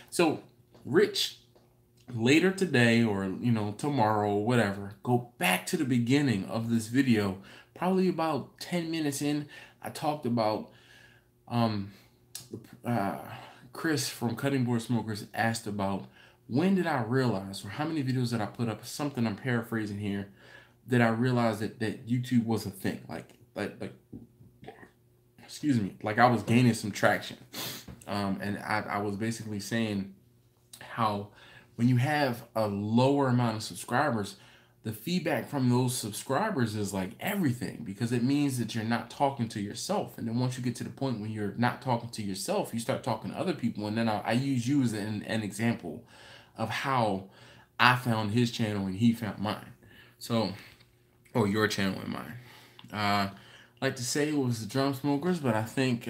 so Rich, later today or tomorrow or whatever, go back to the beginning of this video. Probably about 10 minutes in, I talked about Chris from Cutting Board Smokers asked about when did I realize, or how many videos did I put up, something I'm paraphrasing here, that I realized that YouTube was a thing. Like excuse me, like I was gaining some traction. And I was basically saying how when you have a lower amount of subscribers, the feedback from those subscribers is like everything, because it means that you're not talking to yourself. And then once you get to the point when you're not talking to yourself, you start talking to other people. And then I use you as an example of how I found his channel and he found mine. So, or your channel and mine. Like to say it was the Drum Smokers, but I think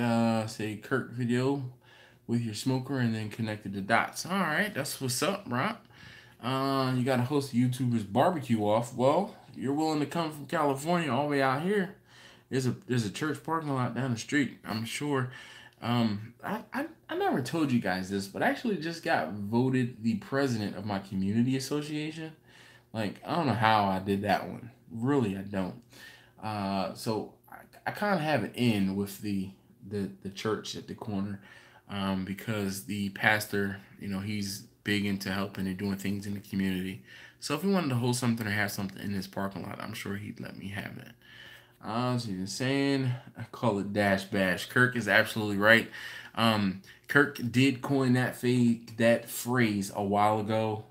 say Kirk video with your smoker and then connected the dots. All right, that's what's up, Rob. You got to host a YouTuber's barbecue off. Well, you're willing to come from California all the way out here. There's a church parking lot down the street. I'm sure. I never told you guys this, but I actually just got voted the president of my community association. Like, I don't know how I did that one. Really, I don't. So I kind of have it in with the church at the corner, because the pastor, he's big into helping and doing things in the community. So if we wanted to hold something or have something in this parking lot, I'm sure he'd let me have it. So you're saying, I call it Dash Bash. Kirk is absolutely right. Kirk did coin that phrase a while ago.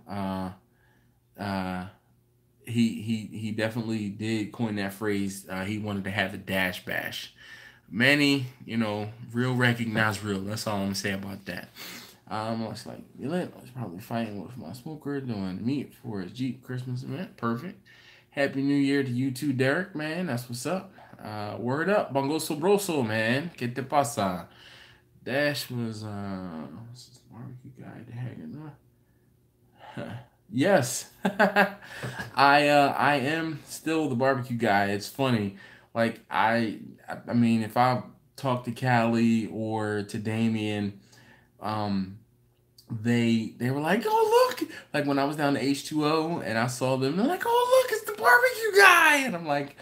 He definitely did coin that phrase. He wanted to have the Dash Bash. Manny, real recognize real. That's all I'm gonna say about that. Looks like I was probably fighting with my smoker doing meat for his Jeep Christmas event. Perfect. Happy New Year to you too, Derek, man. That's what's up. Word up, Bongo Sobroso, man. Que te pasa? Dash was what's this barbecue guy hanging on? Yes. I am still the barbecue guy. It's funny. Like I mean, if I talk to Callie or to Damien, they were like, oh look, like when I was down to H2O and I saw them, they're like, oh look, it's the barbecue guy. And I'm like,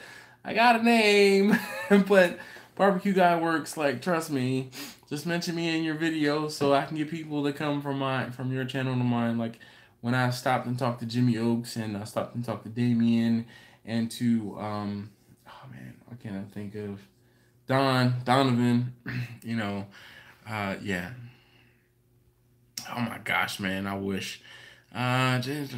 I got a name. But barbecue guy works. Like, trust me, just mention me in your video so I can get people to come from your channel to mine. Like when I stopped and talked to Jimmy Oaks, and I stopped and talked to Damien, and to oh man, what can I think of? Donovan, yeah. Oh my gosh, man, I wish. James,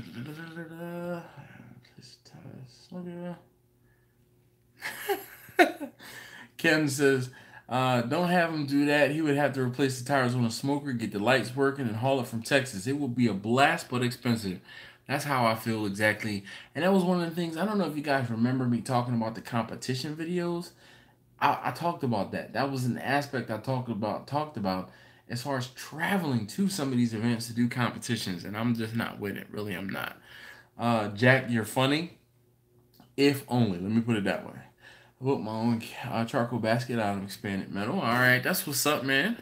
Ken says, don't have him do that. He would have to replace the tires on a smoker, get the lights working, and haul it from Texas. It would be a blast, but expensive. That's how I feel exactly. And that was one of the things, I don't know if you guys remember me talking about the competition videos. I talked about that. That was an aspect I talked about as far as traveling to some of these events to do competitions, and I'm just not with it. Really, I'm not. Jack, you're funny. If only. Let me put it that way. I built my own charcoal basket out of expanded metal. All right, that's what's up, man.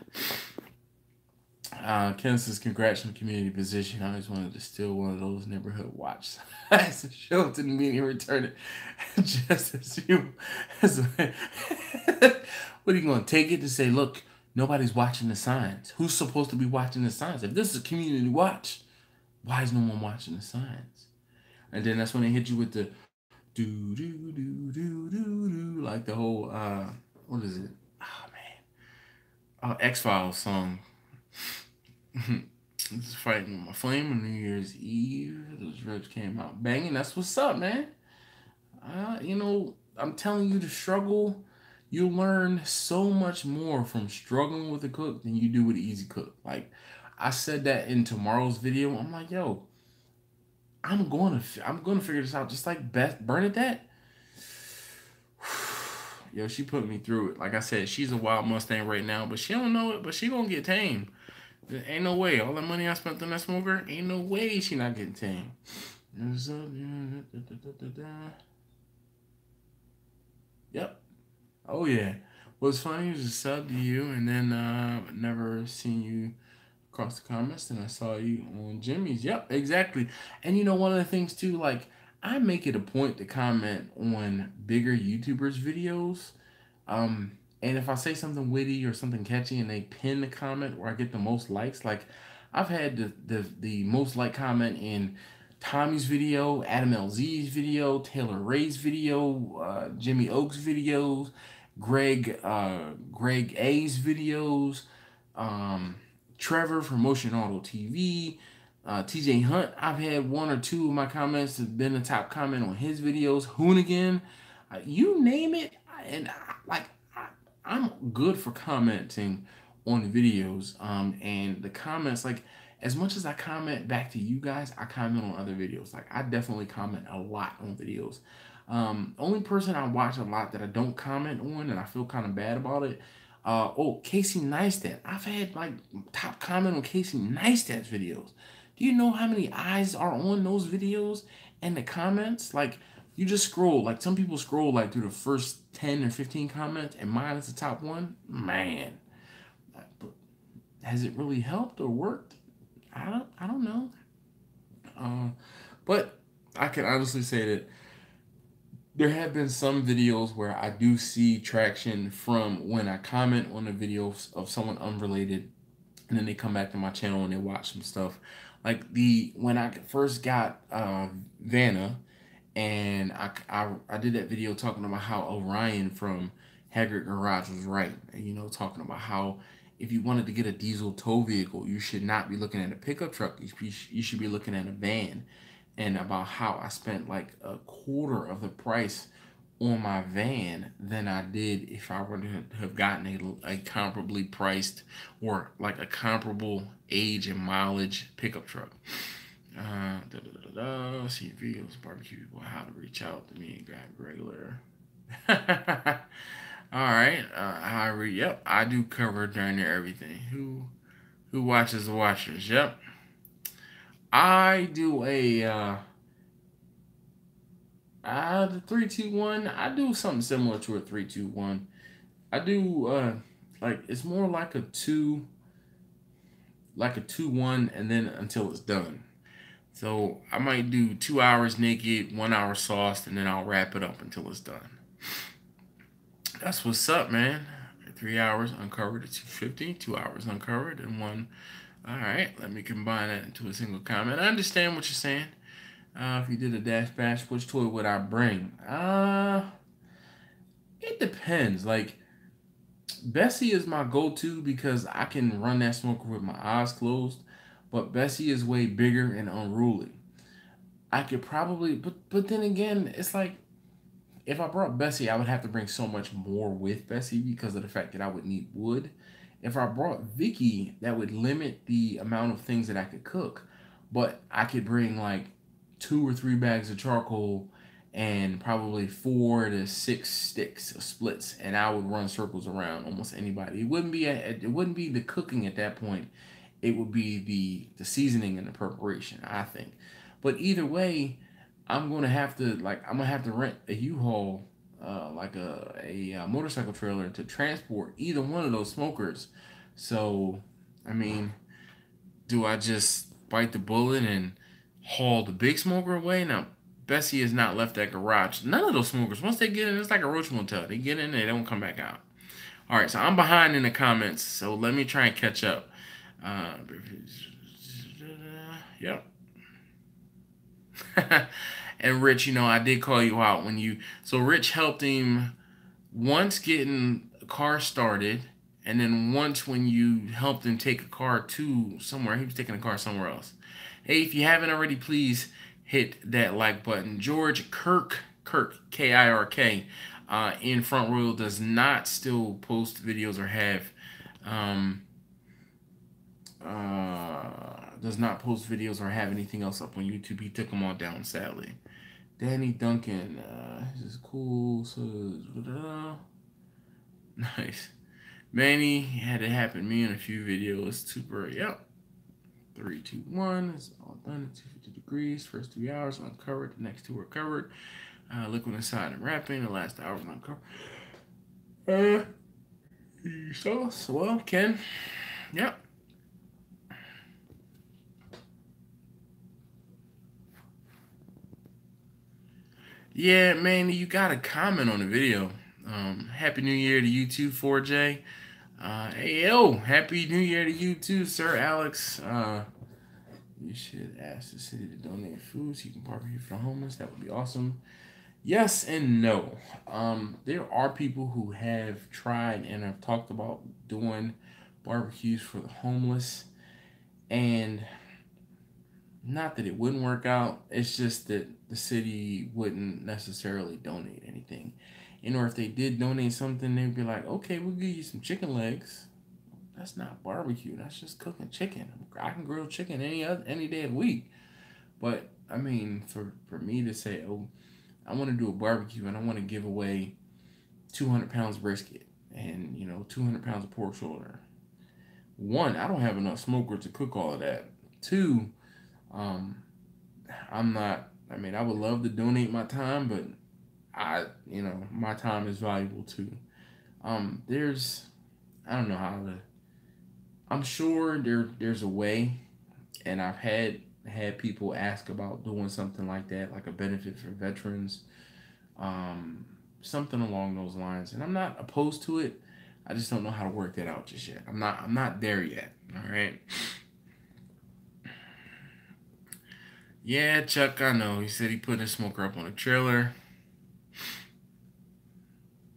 Ken says, congrats on the community position. I always wanted to steal one of those neighborhood watch signs and show it to the meeting and return it just as you. What are you going to take it to say, look, nobody's watching the signs? Who's supposed to be watching the signs? If this is a community watch, why is no one watching the signs? And then that's when they hit you with the do do do do do do, like the whole what is it? Oh man, X-Files song. This is fighting with my flame on New Year's Eve. Those ribs came out banging. That's what's up, man. I'm telling you, the struggle You learn so much more from struggling with a cook than you do with an easy cook. Like I said that in tomorrow's video. I'm like, yo, I'm going to figure this out just like Beth Bernadette. Yo, she put me through it. Like I said, she's a wild Mustang right now, but she don't know it. But she gonna get tamed. There ain't no way. All the money I spent on that smoker, ain't no way she not getting tamed. Yep. Oh yeah. What's funny is a sub to you, and then never seen you across the comments. Then I saw you on Jimmy's. Yep, exactly. And you know, one of the things too, like I make it a point to comment on bigger YouTubers' videos. And if I say something witty or something catchy and they pin the comment where I get the most likes, like I've had the most like comment in Tommy's video, Adam LZ's video, Taylor Ray's video, Jimmy Oak's videos, Greg A's videos, Trevor from Motion Auto TV, TJ Hunt. I've had one or two of my comments have been a top comment on his videos. Hoonigan, you name it, and I'm good for commenting on videos. And the comments, like as much as I comment back to you guys, I comment on other videos. Like I definitely comment a lot on videos. Only person I watch a lot that I don't comment on and I feel kind of bad about it. Casey Neistat. I've had like top comment on Casey Neistat's videos. Do you know how many eyes are on those videos and the comments? Like you just scroll, like some people scroll like through the first 10 or 15 comments and mine is the top one. Man, but has it really helped or worked? I don't know. But I can honestly say that there have been some videos where I do see traction from when I comment on a video of someone unrelated, and then they come back to my channel and they watch some stuff. Like when I first got Vanna, and I did that video talking about how Orion from Haggard Garage was right. And, you know, talking about how if you wanted to get a diesel tow vehicle, you should not be looking at a pickup truck. You should be looking at a van. And about how I spent like a quarter of the price on my van than I did if I were to have gotten a comparably priced or like a comparable age and mileage pickup truck. See videos, barbecue people, how to reach out to me and grab regular. All right. Yep, I do cover darn near everything. Who watches the watchers? Yep. I do the 3-2-1. I do something similar to a 3-2-1. I do like it's more like a 2-1 and then until it's done. So I might do 2 hours naked, 1 hour sauced, and then I'll wrap it up until it's done. That's what's up, man. 3 hours uncovered at 250, 2 hours uncovered, and one. All right, let me combine that into a single comment. I understand what you're saying. If you did a dash bash, which toy would I bring? It depends. Like, Bessie is my go-to because I can run that smoker with my eyes closed. But Bessie is way bigger and unruly. I could probably, but then again, it's like, if I brought Bessie, I would have to bring so much more with Bessie because of the fact that I would need wood. If I brought Vicky, that would limit the amount of things that I could cook. But I could bring like 2 or 3 bags of charcoal and probably 4 to 6 sticks of splits, and I would run circles around almost anybody. It wouldn't be the cooking at that point. It would be the seasoning and the preparation, I think. But either way, I'm gonna have to rent a U-Haul, like a motorcycle trailer to transport either one of those smokers. So, I mean, do I just bite the bullet and haul the big smoker away? Now, Bessie has not left that garage. None of those smokers, once they get in, it's like a roach motel. They get in, they don't come back out. All right, so I'm behind in the comments, so let me try and catch up. Yep. And Rich, you know, I did call you out when you... So Rich helped him once getting a car started, and then once when you helped him take a car to somewhere. He was taking a car somewhere else. Hey, if you haven't already, please hit that like button. George Kirk, K-I-R-K. in Front Royal does not still post videos or have does not post videos or have anything else up on YouTube. He took them all down, sadly. Danny Duncan, this is cool. So, nice. Manny had it happen to me in a few videos. Super, yep. 3, 2, 1. It's all done at 250 degrees. First 3 hours uncovered. The next 2 are covered. Liquid inside and wrapping. The last hour was uncovered. Sauce. Well, Ken. Yep. Yeah, man, you got a comment on the video. Happy New Year to you too, 4J. Hey, yo, Happy New Year to you too, Sir Alex. You should ask the city to donate food so you can barbecue for the homeless. That would be awesome. Yes and no. There are people who have tried and have talked about doing barbecues for the homeless. And not that it wouldn't work out, it's just that the city wouldn't necessarily donate anything. And or if they did donate something, they'd be like, okay, we'll give you some chicken legs. That's not barbecue, that's just cooking chicken. I can grill chicken any day of the week. But I mean, for me to say, oh, I want to do a barbecue and I want to give away 200 pounds of brisket and 200 pounds of pork shoulder. One, I don't have enough smoker to cook all of that. Two, I'm not, I would love to donate my time, but my time is valuable too. I don't know how to, I'm sure there's a way, and I've had people ask about doing something like that, like a benefit for veterans, something along those lines. And I'm not opposed to it. I just don't know how to work that out just yet. I'm not there yet. All right. Yeah, Chuck, I know. He said he put his smoker up on a trailer.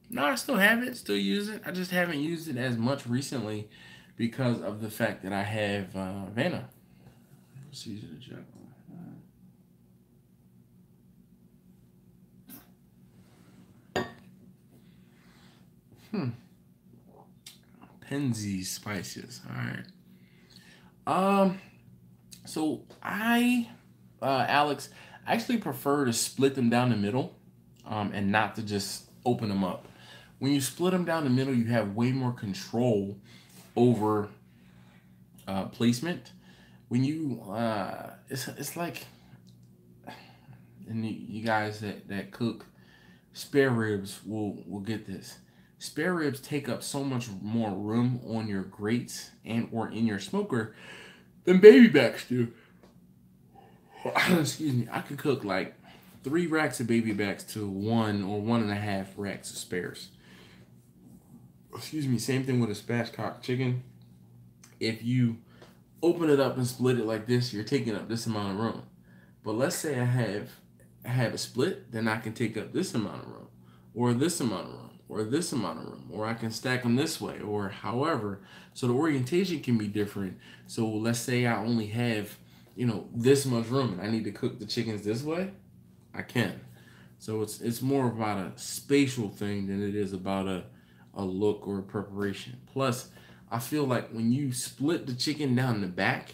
No, I still have it, still use it. I just haven't used it as much recently because of the fact that I have Vanna. Let's use it, Chuck. Penzi spices. All right. So Alex, I actually prefer to split them down the middle, and not to just open them up. When you split them down the middle, you have way more control over placement. When you it's like, and you guys that cook spare ribs will get this. Spare ribs take up so much more room on your grates and or in your smoker than baby backs do. Excuse me. I could cook like 3 racks of baby backs to 1 or 1.5 racks of spares. Excuse me. Same thing with a spatchcock chicken. If you open it up and split it like this, you're taking up this amount of room. But let's say I have a split, then I can take up this amount of room, or this amount of room, or this amount of room, or I can stack them this way, or however. So the orientation can be different. So let's say I only have, this much room and I need to cook the chickens this way, I can. So it's more about a spatial thing than it is about a look or a preparation. Plus, I feel like when you split the chicken down the back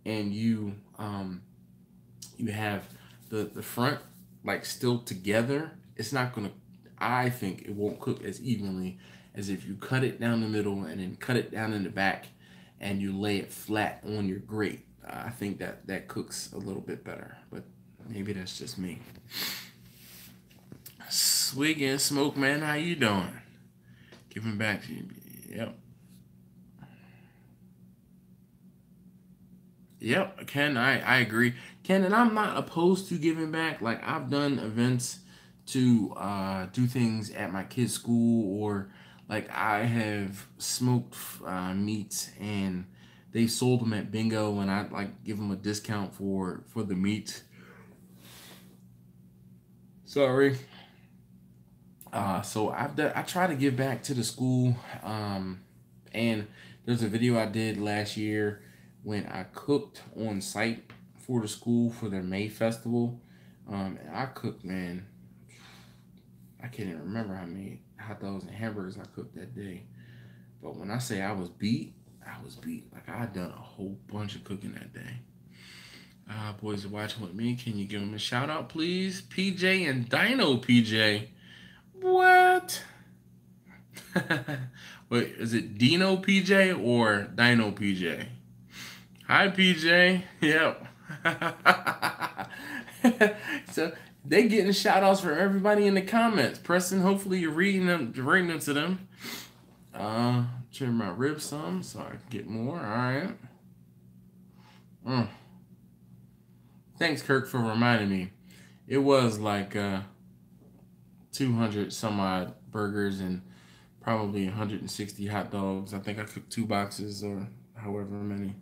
and you have the front like still together, it's not gonna, I think it won't cook as evenly as if you cut it down the middle and then cut it down in the back and you lay it flat on your grate. I think that cooks a little bit better, but maybe that's just me. Swig and Smoke, man, how you doing? Giving back to you. Yep, Ken, I agree. Ken, and I'm not opposed to giving back. Like, I've done events to do things at my kids' school, or like I have smoked meats and they sold them at bingo, and I like give them a discount for the meat. Sorry. So I try to give back to the school, and there's a video I did last year when I cooked on site for the school for their May festival. And I cooked, man. I can't even remember how many hot dogs and hamburgers I cooked that day. But when I say I was beat, I was beat. Like, I done a whole bunch of cooking that day. Boys are watching with me. Can you give them a shout out, please? PJ and Dino PJ. What? Wait, is it Dino PJ or Dino PJ? Hi, PJ. Yep. So they getting shout outs for everybody in the comments. Preston, hopefully you're reading them to them. Trim my ribs some so I can get more. All right. Thanks, Kirk, for reminding me. It was like 200 some odd burgers and probably 160 hot dogs. I think I cooked 2 boxes or however many.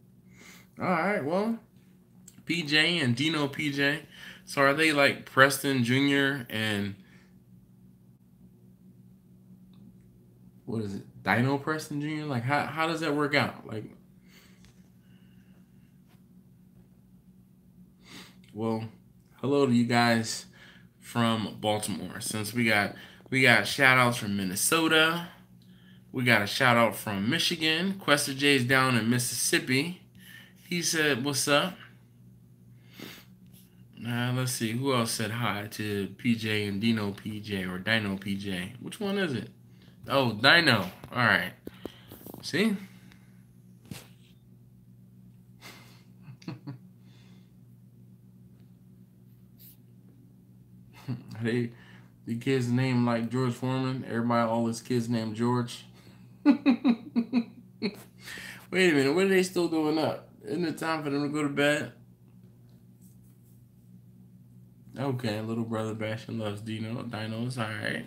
All right, well, PJ and Dino PJ. So are they like Preston Jr. and what is it? Dino Preston Jr.? Like how does that work out? Like, well, hello to you guys from Baltimore. Since we got shout outs from Minnesota. We got a shout out from Michigan. Quester J's down in Mississippi. He said, what's up? Let's see. Who else said hi to PJ and Dino PJ or Dino PJ? Which one is it? Oh, Dino. All right. See? The kids name like George Foreman. Everybody, all his kids named George. Wait a minute. What are they still doing up? Isn't it time for them to go to bed? Okay, little brother Bastion loves Dinos. All right.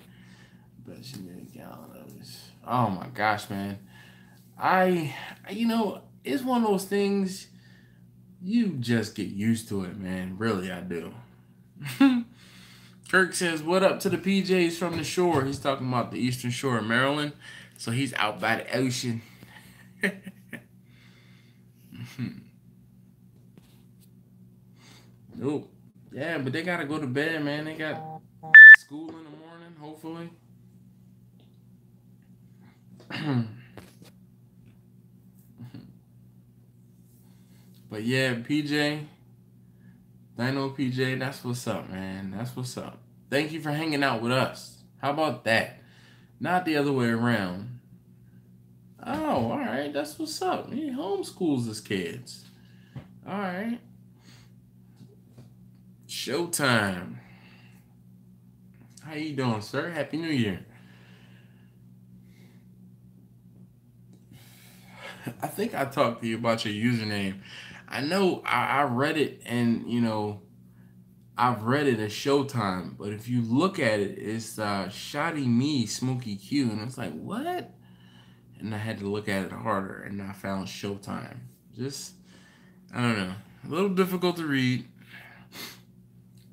Bet she made a gallon of this. Oh my gosh, man. It's one of those things you just get used to it, man. Really, I do. Kirk says, what up to the PJs from the shore? He's talking about the Eastern Shore of Maryland. So he's out by the ocean. Nope. Yeah, but they got to go to bed, man. They got school in the morning, hopefully. But yeah, PJ, Dino PJ, that's what's up, man. That's what's up. Thank you for hanging out with us. How about that? Not the other way around. Oh, all right. That's what's up. He homeschools his kids. All right. Showtime. How you doing, sir? Happy New Year. I think I talked to you about your username. I know I read it, and I've read it as Showtime, but if you look at it, it's Shoddy Me Smokey Q, and it's like, what? And I had to look at it harder, and I found Showtime. Just, I don't know, a little difficult to read.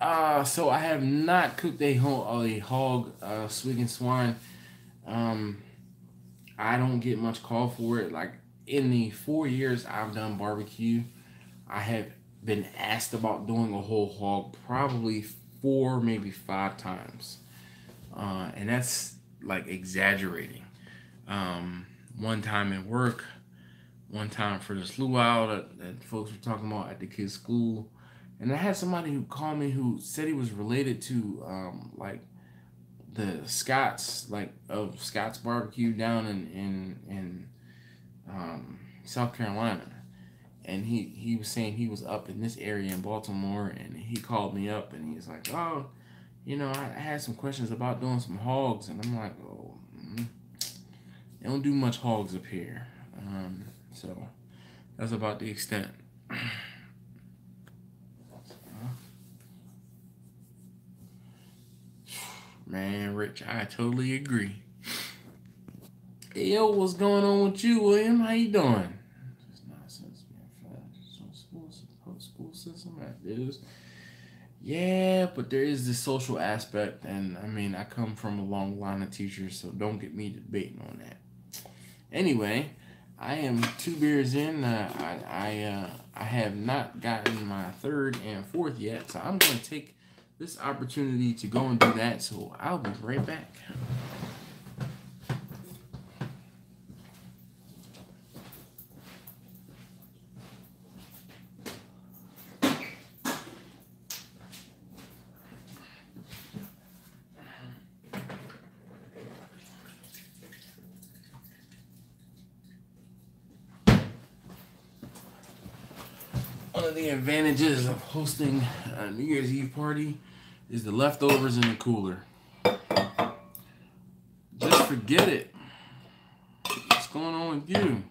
So I have not cooked a hog swig and swine. I don't get much call for it. Like, in the 4 years I've done barbecue, I have been asked about doing a whole hog probably 4, maybe 5 times. And that's like exaggerating. One time at work, one time for this luau that folks were talking about at the kids' school. And I had somebody who called me who said he was related to like the Scots, like of Scots barbecue down in South Carolina. And he was saying he was up in this area in Baltimore, and he called me up and he's like, oh, I had some questions about doing some hogs. And I'm like, oh, they don't do much hogs up here. So that's about the extent. Man, Rich, I totally agree. Hey, yo, what's going on with you, William? How you doing? Just nonsense, man. School system, that is. Yeah, but there is this social aspect, and I mean, I come from a long line of teachers, so don't get me debating on that. Anyway, I am 2 beers in. I have not gotten my 3rd and 4th yet, so I'm going to take this opportunity to go and do that. So I'll be right back. One of the advantages of hosting a New Year's Eve party is the leftovers in the cooler. Just forget it. What's going on with you?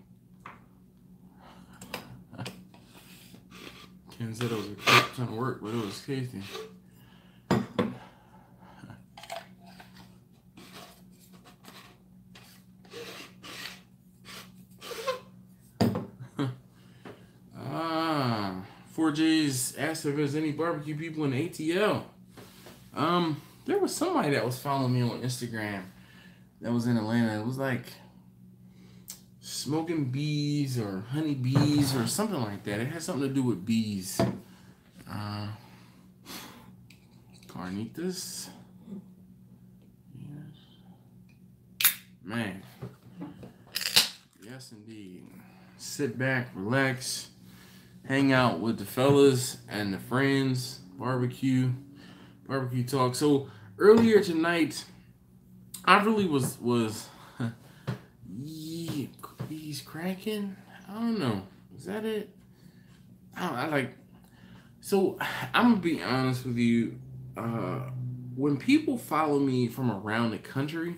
Ken said it was a crap ton of work, but it was tasty. J's asked if there's any barbecue people in ATL. There was somebody that was following me on Instagram that was in Atlanta. It was like smoking bees or honey bees or something like that. It had something to do with bees. Carnitas. Yes. Man. Yes, indeed. Sit back, relax. Hang out with the fellas and the friends, barbecue talk. So earlier tonight, I really was he's cracking. I don't know. Is that it? So I'm gonna be honest with you. When people follow me from around the country,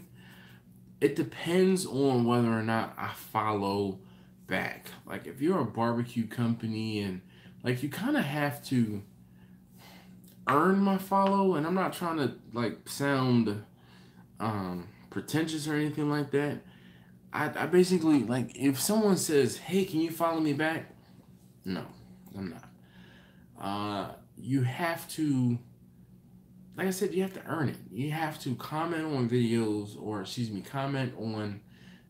it depends on whether or not I follow back. Like if you're a barbecue company and like you kind of have to earn my follow, and I'm not trying to like sound pretentious or anything like that. I basically, like, if someone says, hey, can you follow me back? No, I'm not. You have to, like I said, you have to earn it. You have to comment on videos, or comment on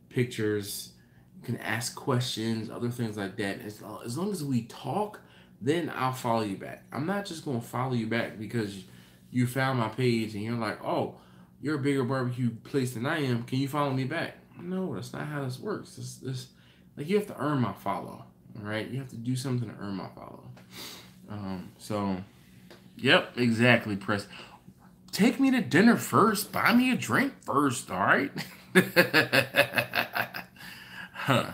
pictures. You can ask questions, other things like that. As long as we talk, then I'll follow you back. I'm not just going to follow you back because you found my page and you're like, oh, you're a bigger barbecue place than I am. Can you follow me back? No, that's not how this works. This like, you have to earn my follow, all right? You have to do something to earn my follow. So, yep, exactly, Press. Take me to dinner first. Buy me a drink first, all right? Huh.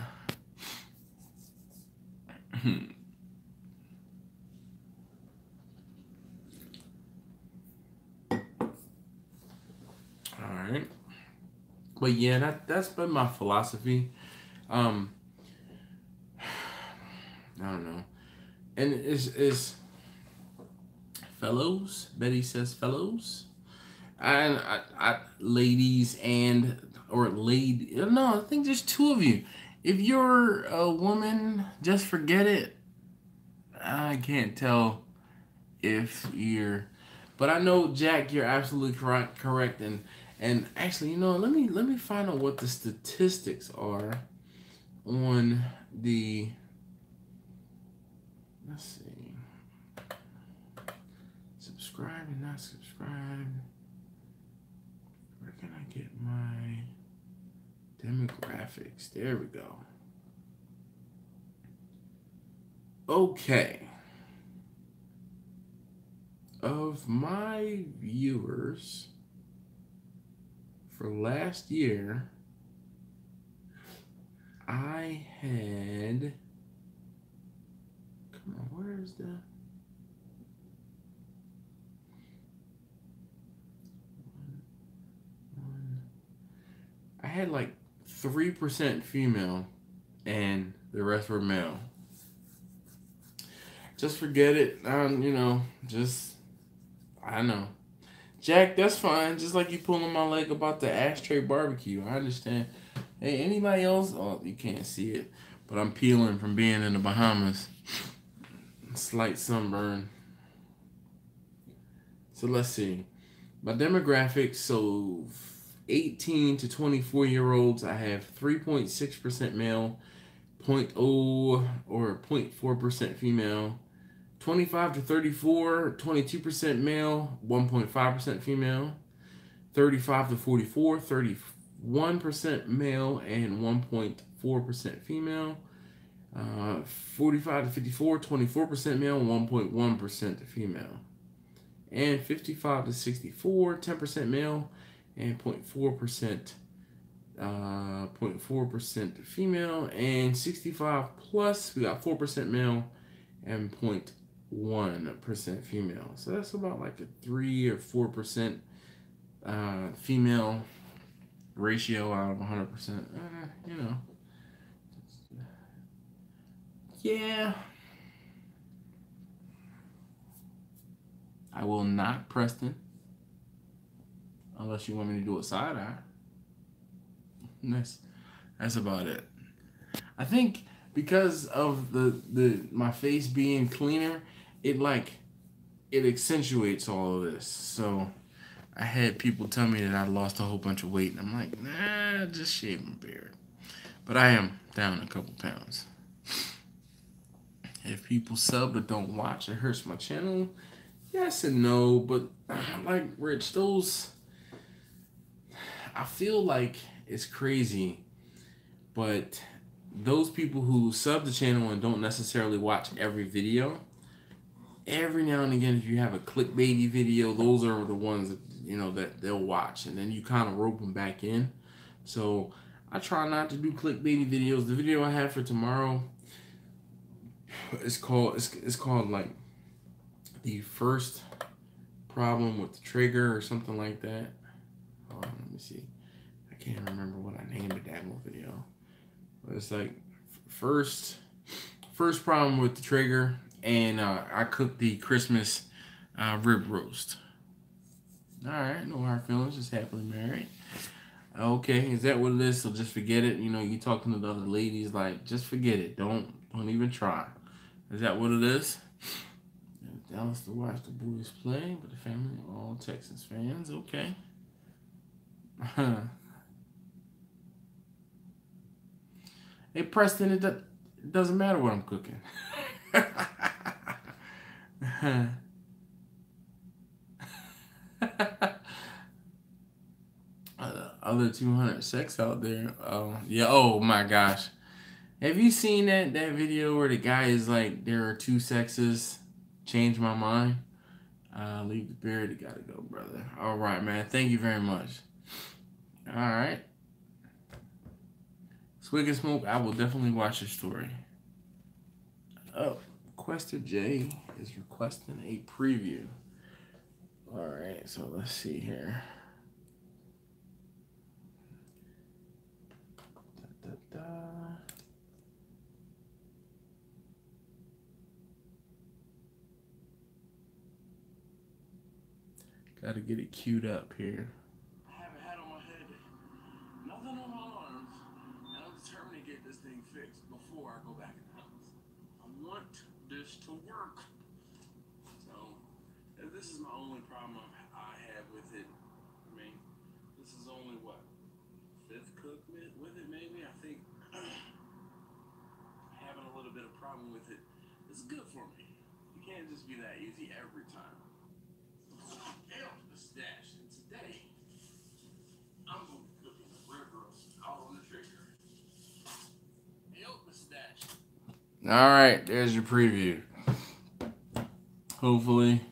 All right. But yeah, that's been my philosophy. I don't know. And it's fellows. Betty says fellows. And I ladies or lady. No, I think there's two of you. If you're a woman, just forget it. I can't tell if you're, but I know, Jack, you're absolutely correct. And actually, let me find out what the statistics are on the. Let's see. Subscribe and not subscribe. Where can I get my demographics? There we go. Okay. Of my viewers for last year, I had, come on, where's the, I had like 3% female and the rest were male. Just forget it. I know. Jack, that's fine. Just like you pulling my leg about the ashtray barbecue. I understand. Hey, anybody else? Oh, you can't see it. But I'm peeling from being in the Bahamas. Slight sunburn. So let's see. My demographics, so 18 to 24-year-olds, I have 3.6% male, 0.4% female, 25 to 34, 22% male, 1.5% female. 35 to 44, 31% male and 1.4% female. 45 to 54, 24% male and 1.1% female. And 55 to 64, 10% male and 0.4% female. And 65 plus, we got 4% male and 0.1% female. So that's about like a 3 or 4% female ratio out of 100%. You know, yeah. I will not Preston unless you want me to do a side eye. That's about it. I think because of my face being cleaner, it accentuates all of this. So I had people tell me that I lost a whole bunch of weight, and I'm like, nah, just shave my beard. But I am down a couple pounds. If people sub but don't watch, it hurts my channel. Yes and no, but like Rich, I feel like it's crazy, but those people who sub the channel and don't necessarily watch every video, every now and again, if you have a clickbaity video, those are the ones that, you know, that they'll watch, and then you kind of rope them back in. So I try not to do clickbaity videos. The video I have for tomorrow is called like the first problem with the trigger or something like that. Hold on, let me see. I can't remember what I named it, that little video. But it's like first problem with the trigger, and I cooked the Christmas rib roast. All right, no hard feelings, just happily married. Okay, is that what it is? So just forget it. You know, you talking to the other ladies, like, just forget it. Don't even try. Is that what it is? Dallas to watch the boys play, but the family are all Texas fans. Okay. Hey, Preston, it doesn't matter what I'm cooking. Other 200 sex out there. Oh, yeah. Oh, my gosh. Have you seen that video where the guy is like, there are two sexes? Change my mind. Leave the beard. You gotta go, brother. All right, man. Thank you very much. All right. Swig and Smoke, I will definitely watch your story. Oh, Quester J is requesting a preview. All right, so let's see here. Got to get it queued up here. I have a hat on my head, nothing on my arms, and I'm determined to get this thing fixed before I go back in the house. I want this to work. So, this is my only problem I have with it. I mean, this is only what? 5th cook with it, maybe? I think having a little bit of problem with it is good for me. You can't just be that easy every time. The stash, and today I'm going to be cooking the rib roast out on the trigger. The stash. All right, there's your preview. Hopefully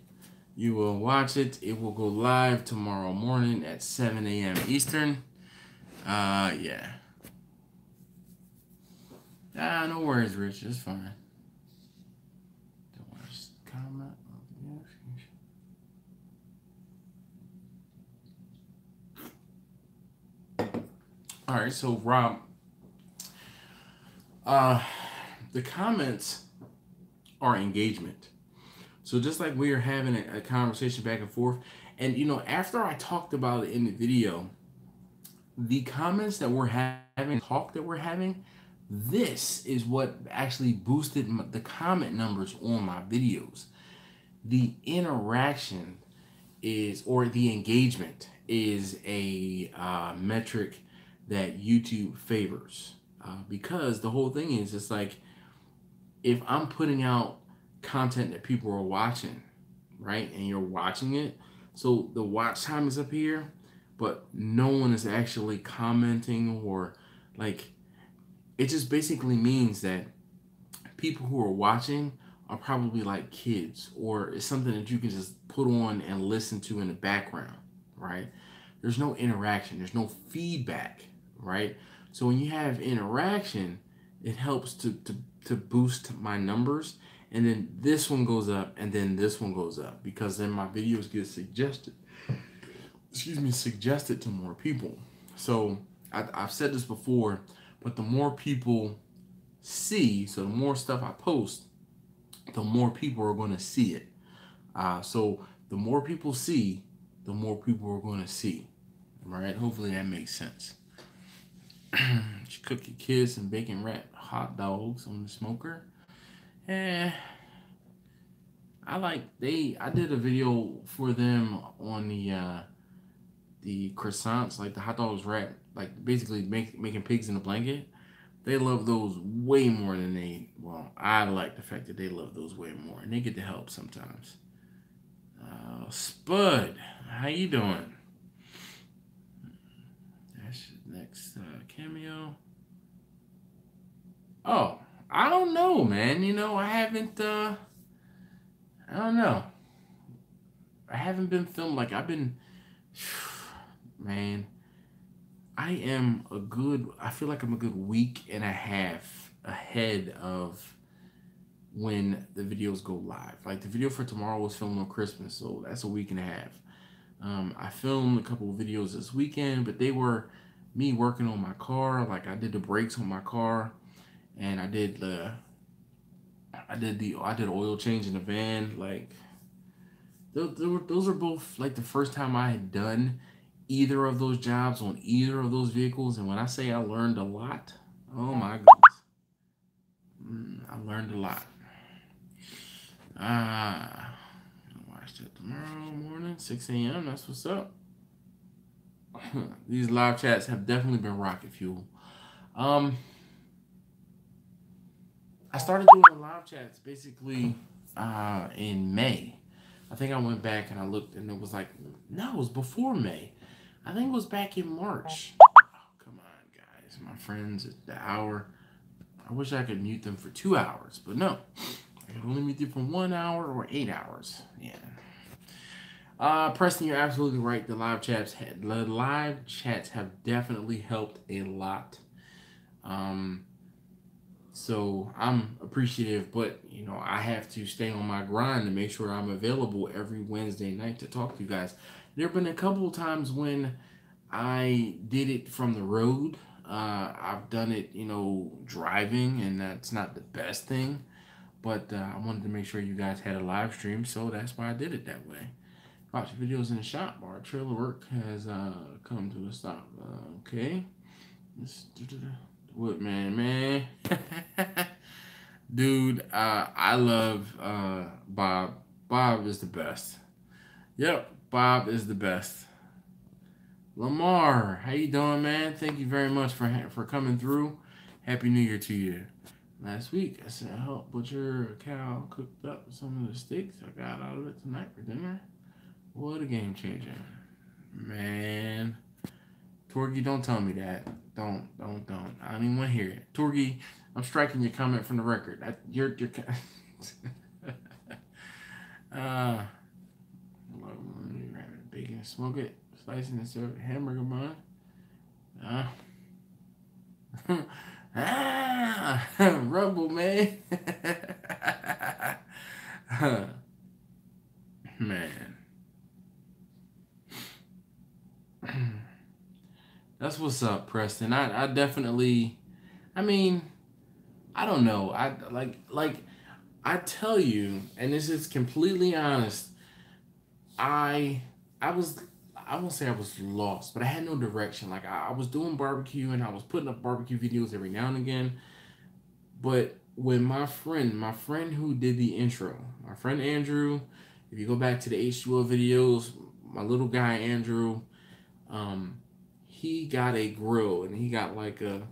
you will watch it. It will go live tomorrow morning at 7 a.m. Eastern. Yeah. No worries, Rich. It's fine. Don't want to comment. All right, so Rob, the comments are engagement. So just like we are having a conversation back and forth, and you know, after I talked about it in the video, the comments that we're having, this is what actually boosted the comment numbers on my videos. The interaction is, or the engagement is a metric that YouTube favors, because the whole thing is, it's like, if I'm putting out content that people are watching, right? And you're watching it. So the watch time is up here, but no one is actually commenting or like, it just basically means that people who are watching are probably like kids, or it's something that you can just put on and listen to in the background, right? There's no interaction, there's no feedback, right? So when you have interaction, it helps to boost my numbers. And then this one goes up, and then this one goes up, because then my videos get suggested to more people. So I've said this before, but the more people see, so the more stuff I post, the more people are going to see it. So the more people see, the more people are going to see. All right, hopefully that makes sense. You cook your kids some bacon wrapped hot dogs on the smoker. I did a video for them on the croissants, like the hot dogs wrapped, like basically making pigs in a blanket. They love those way more than I like the fact that they love those way more, and they get to help sometimes. Spud, how you doing? That's next cameo. Oh, I don't know, man. I don't know. I haven't been filmed like I've been, man. I feel like I'm a good week and a half ahead of when the videos go live. Like the video for tomorrow was filmed on Christmas, so that's a week and a half. I filmed a couple of videos this weekend, but they were me working on my car. Like I did the brakes on my car, and I did oil change in the van. Like those are both like the first time I had done either of those jobs on either of those vehicles. And when I say I learned a lot, oh my goodness, I learned a lot. I'll watch that tomorrow morning, 6 a.m. That's what's up. These live chats have definitely been rocket fuel. I started doing the live chats basically in May. I think I went back and I looked, and it was like, no, it was before May. I think it was back in March. Oh, come on, guys. My friends at the hour. I wish I could mute them for 2 hours, but no. I can only mute them for 1 hour or 8 hours. Yeah. Preston, you're absolutely right. The live chats have definitely helped a lot. So I'm appreciative, but I have to stay on my grind to make sure I'm available every Wednesday night to talk to you guys. There have been a couple of times when I did it from the road. I've done it, driving, and that's not the best thing. But I wanted to make sure you guys had a live stream, so that's why I did it that way. Watch videos in the shop. Our trailer work has come to a stop. Okay. Man. Dude, I love Bob. Bob is the best. Yep, Bob is the best. Lamar, how you doing, man? Thank you very much for coming through. Happy New Year to you. Last week, I said, help butcher a cow cooked up some of the steaks I got out of it tonight for dinner. What a game changer. Man. Torgy, don't tell me that. Don't. I don't even want to hear it. Torgy, I'm striking your comment from the record. You're bacon, smoke it, slice it, and serve it. Hamburger bun. Rumble, man. Man. That's what's up, Preston. I definitely, I don't know. I tell you, and this is completely honest, I won't say I was lost, but I had no direction. Like I was doing barbecue, and I was putting up barbecue videos every now and again. But when my friend who did the intro, my friend Andrew, if you go back to the H2O videos, my little guy Andrew, he got a grill, and he got like a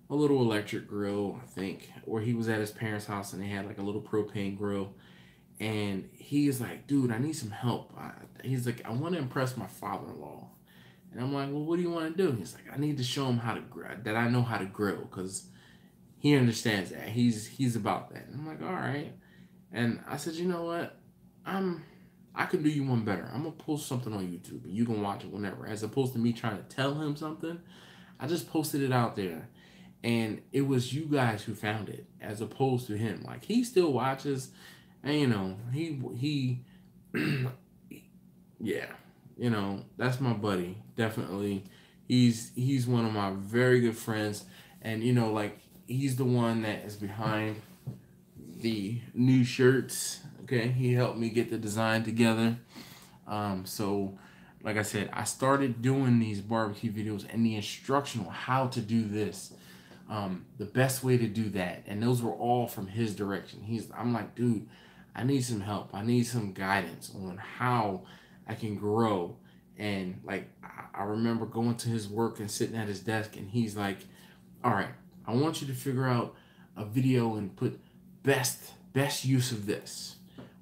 little electric grill, I think, or he was at his parents' house and they had like a little propane grill, And he's like, dude, I need some help. He's like, I want to impress my father-in-law. And I'm like, well, what do you want to do? He's like, I need to show him how to that I know how to grill, because he understands that. He's about that. And I'm like, all right. And I said, you know what? I can do you one better. I'm gonna post something on YouTube and you can watch it whenever. As opposed to me trying to tell him something, I just posted it out there. And it was you guys who found it, as opposed to him. Like, he still watches, and you know, he yeah, you know, that's my buddy. Definitely. He's one of my very good friends. And you know, like, he's the one that is behind the new shirts. Okay, he helped me get the design together. So like I said, I started doing these barbecue videos and the instruction on how to do this, the best way to do that, and those were all from his direction. I'm like, dude, I need some help. I need some guidance on how I can grow. And like, I remember going to his work and sitting at his desk, and he's like, all right, I want you to figure out a video and put best use of this,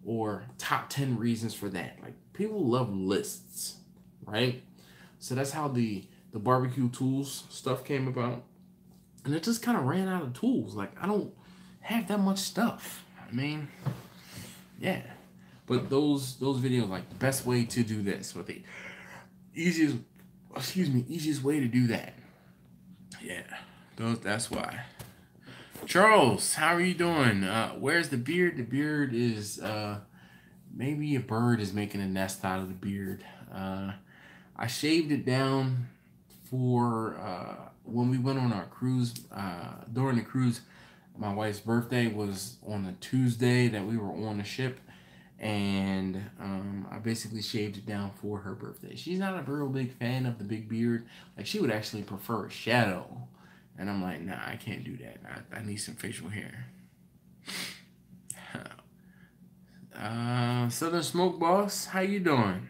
or top 10 reasons for that. Like, people love lists, right? So that's how the barbecue tools stuff came about. And it just kind of ran out of tools. Like, I don't have that much stuff. I mean, yeah. But those videos, like, the best way to do this, or the easiest way to do that. Yeah, that's why. Charles, how are you doing? Where's the beard? The beard is, maybe a bird is making a nest out of the beard. I shaved it down for, when we went on our cruise. During the cruise, my wife's birthday was on a Tuesday that we were on the ship. And I basically shaved it down for her birthday. She's not a real big fan of the big beard. Like, she would actually prefer a shadow. And I'm like, nah, I can't do that. I need some facial hair. Southern Smoke Boss, how you doing?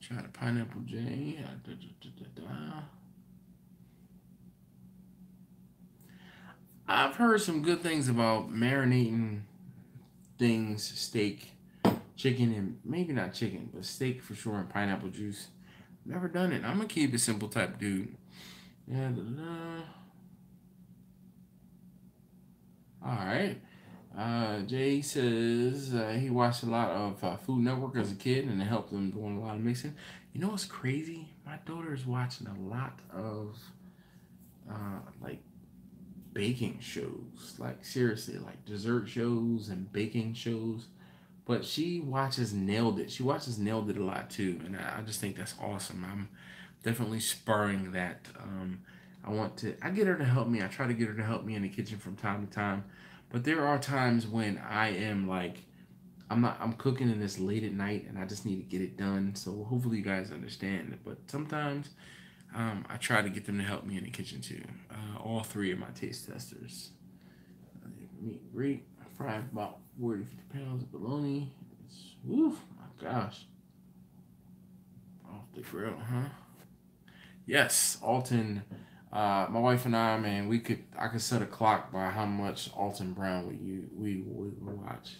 Try the Pineapple J. I've heard some good things about marinating things, steak, chicken, and maybe not chicken, but steak for sure, and pineapple juice. Never done it. I'm a keep it simple type dude. Yeah. All right. Jay says he watched a lot of Food Network as a kid, and it helped him doing a lot of mixing. You know what's crazy? My daughter is watching a lot of like baking shows. Like, seriously, like dessert shows and baking shows. But she watches Nailed It. She watches Nailed It a lot too, and I just think that's awesome. I'm definitely spurring that. I get her to help me. I try to get her to help me in the kitchen from time to time. But there are times when I am like, I'm cooking and it's late at night and I just need to get it done. So hopefully you guys understand. But sometimes I try to get them to help me in the kitchen too. All three of my taste testers. Meat great. Fried about 40 to 50 pounds of bologna. Woof, my gosh. Off the grill, huh? Yes, Alton. My wife and I, man, I could set a clock by how much Alton Brown we watch.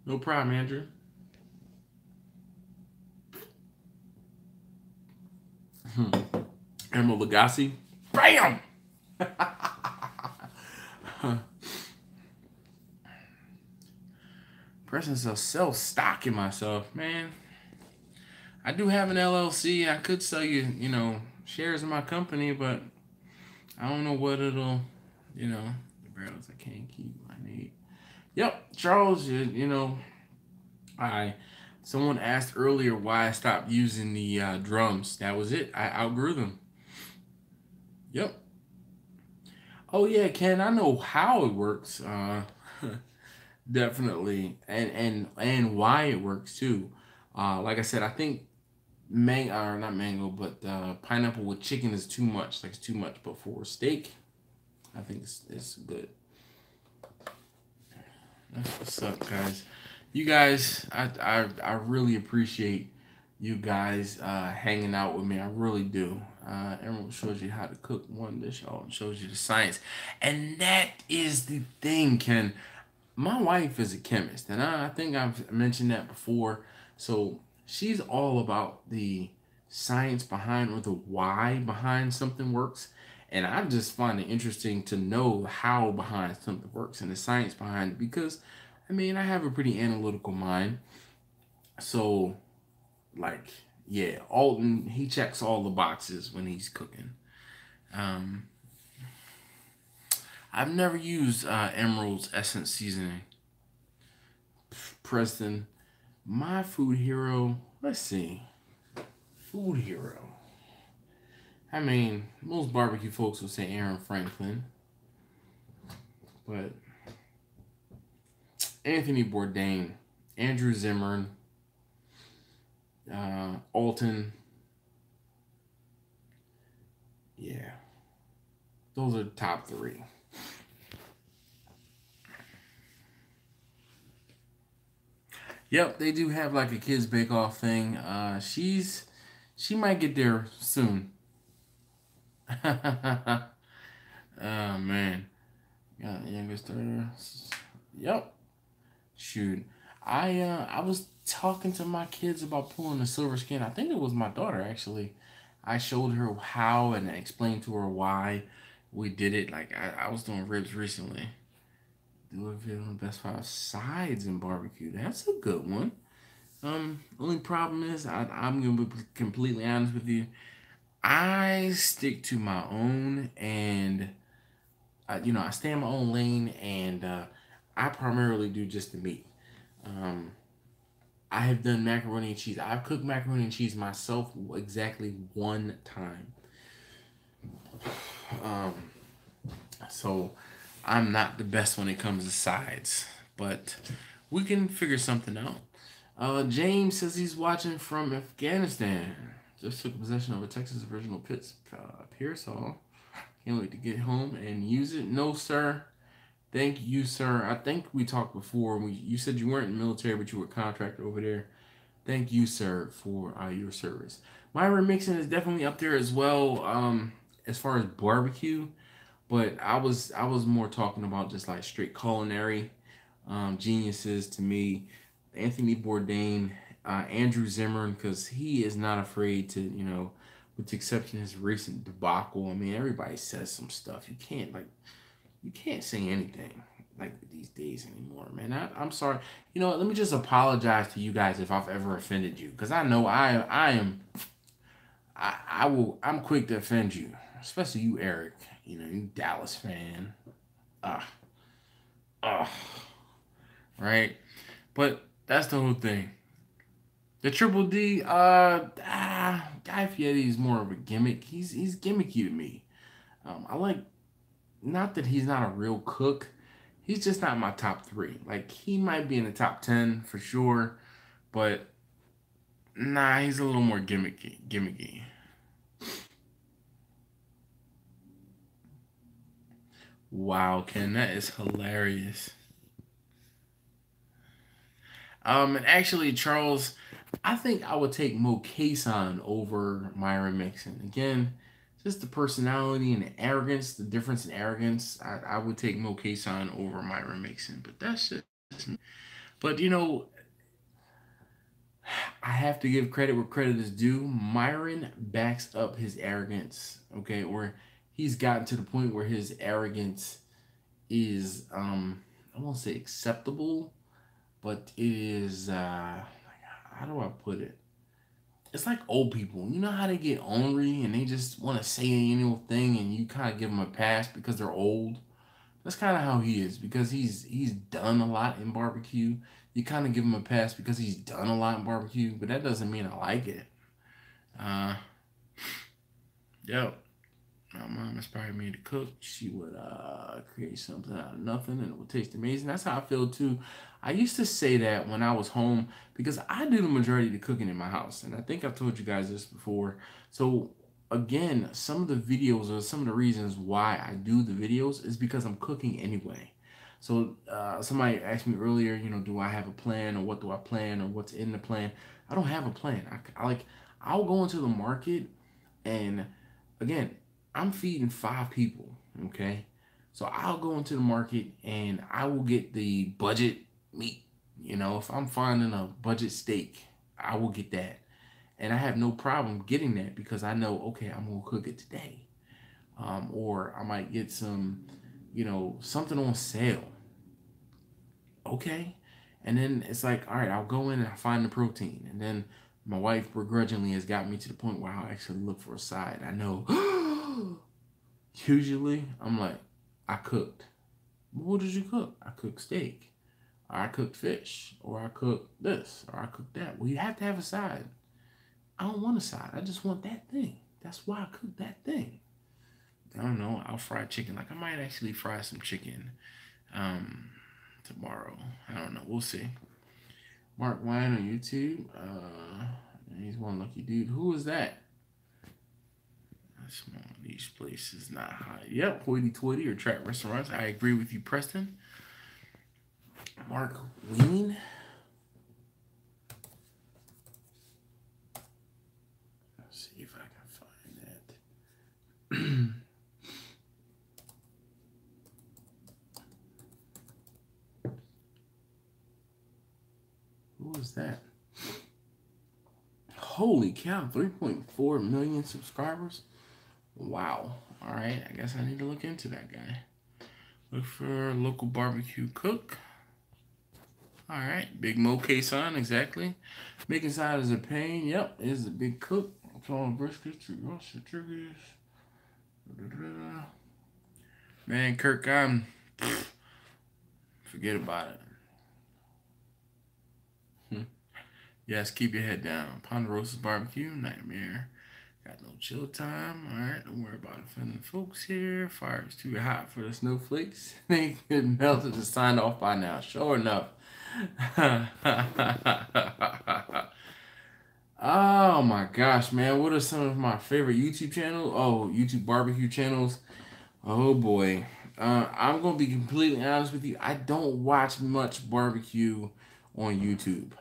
No problem, Andrew. Emerald Lagasse. Bam! Presence of self-stocking myself, man. I do have an LLC. I could sell you, shares in my company, but I don't know what it'll, the barrels I can't keep. I need. Yep, Charles. Someone asked earlier why I stopped using the drums. That was it. I outgrew them. Yep. Oh yeah, Ken. I know how it works. Definitely, and why it works too. Like I said, I think not mango, but pineapple with chicken is too much. Like, it's too much. But for steak, I think it's good. That's what's up, guys. You guys, I really appreciate you guys hanging out with me. I really do. Emerald shows you how to cook one dish, and shows you the science. And that is the thing, Ken. My wife is a chemist, and I think I've mentioned that before. So she's all about the science behind, or the why behind something works. And I just find it interesting to know how behind something works and the science behind it, because I mean, I have a pretty analytical mind. So, like, yeah, Alton, he checks all the boxes when he's cooking. Um, I've never used Emerald's Essence seasoning. Preston, my food hero, let's see. Food hero. I mean, most barbecue folks will say Aaron Franklin, but Anthony Bourdain, Andrew Zimmern, Alton, yeah, those are the top three. Yep, they do have like a kids bake off thing. She might get there soon. Oh man, got youngest daughter. Yep. Shoot, I was talking to my kids about pulling the silver skin. I think it was my daughter actually. I showed her how and explained to her why we did it. Like I was doing ribs recently. Do a video on the best 5 sides in barbecue. That's a good one. Only problem is I'm gonna be completely honest with you. I stick to my own, and I stay in my own lane, and I primarily do just the meat. Um, I have done macaroni and cheese. I've cooked macaroni and cheese myself exactly one time. Um, so I'm not the best when it comes to sides, but we can figure something out. James says he's watching from Afghanistan. Just took possession of a Texas original Pearsall. Can't wait to get home and use it. No, sir. Thank you, sir. I think we talked before. You said you weren't in the military, but you were contracted over there. Thank you, sir, for your service. My remixing is definitely up there as well. As far as barbecue, but I was more talking about just like straight culinary geniuses to me. Anthony Bourdain, Andrew Zimmern, because he is not afraid to, with the exception of his recent debacle. I mean, everybody says some stuff. You can't say anything like these days anymore, man. I'm sorry. You know what? Let me just apologize to you guys if I've ever offended you, because I know I'm quick to offend you, especially you, Eric. You Dallas fan. Ah, ah, right. But that's the whole thing. The Triple D, Guy Fieri is more of a gimmick. He's gimmicky to me. I like, not that he's not a real cook. He's just not my top three. Like, he might be in the top 10 for sure, but nah, he's a little more gimmicky. Wow, Ken, that is hilarious. And actually, Charles, I think I would take Mo Kason over Myron Mixon. Again, just the personality and the arrogance, the difference in arrogance. I would take Mo Kason over Myron Mixon, but that's just me. But I have to give credit where credit is due. Myron backs up his arrogance, okay, or he's gotten to the point where his arrogance is, I won't say acceptable, but it is, how do I put it? It's like old people. You know how they get ornery and they just want to say any old thing, and you kind of give them a pass because they're old. That's kind of how he is, because he's done a lot in barbecue. You kind of give him a pass because he's done a lot in barbecue, but that doesn't mean I like it. Uh, yep. My mom inspired me to cook. She would create something out of nothing, and it would taste amazing. That's how I feel too. I used to say that when I was home, because I do the majority of the cooking in my house, and I think I've told you guys this before. So again, some of the videos, or some of the reasons why I do the videos, is because I'm cooking anyway. So somebody asked me earlier, do I have a plan, or what do I plan, or what's in the plan? I don't have a plan. I'll go into the market, and again, I'm feeding 5 people. Okay, so I'll go into the market and I will get the budget meat. If I'm finding a budget steak, I will get that, and I have no problem getting that because I know, okay, I'm gonna cook it today, or I might get some, something on sale. Okay. And then it's like, all right, I'll go in and I find the protein. And then my wife begrudgingly has got me to the point where I'll actually look for a side. I know. Usually I'm like, I cooked. What did you cook? I cooked steak. Or I cooked fish. Or I cooked this. Or I cooked that. Well, you have to have a side. I don't want a side. I just want that thing. That's why I cooked that thing. I don't know. I'll fry chicken. Like I might actually fry some chicken. Tomorrow. I don't know. We'll see. Mark Wine on YouTube. He's one lucky dude. Who is that? Small niche places not high. Yep, hoity toity or track restaurants. I agree with you, Preston. Mark Ween. Let's see if I can find that. Who was that? Holy cow, 3.4 million subscribers. Wow. All right, I guess I need to look into that guy. Look for local barbecue cook. All right, Big Mo K-Son, exactly. Making side is a pain. Yep, is a big cook. Throwing brisket, roasted turkeys. Man, Kirk, forget about it. Yes, keep your head down. Ponderosa's Barbecue, Nightmare. Got no chill time. All right, don't worry about offending folks here. Fire is too hot for the snowflakes. They could melt it to sign off by now. Sure enough. Oh my gosh, man. What are some of my favorite YouTube channels? Oh, YouTube barbecue channels. Oh boy. I'm going to be completely honest with you. I don't watch much barbecue on YouTube.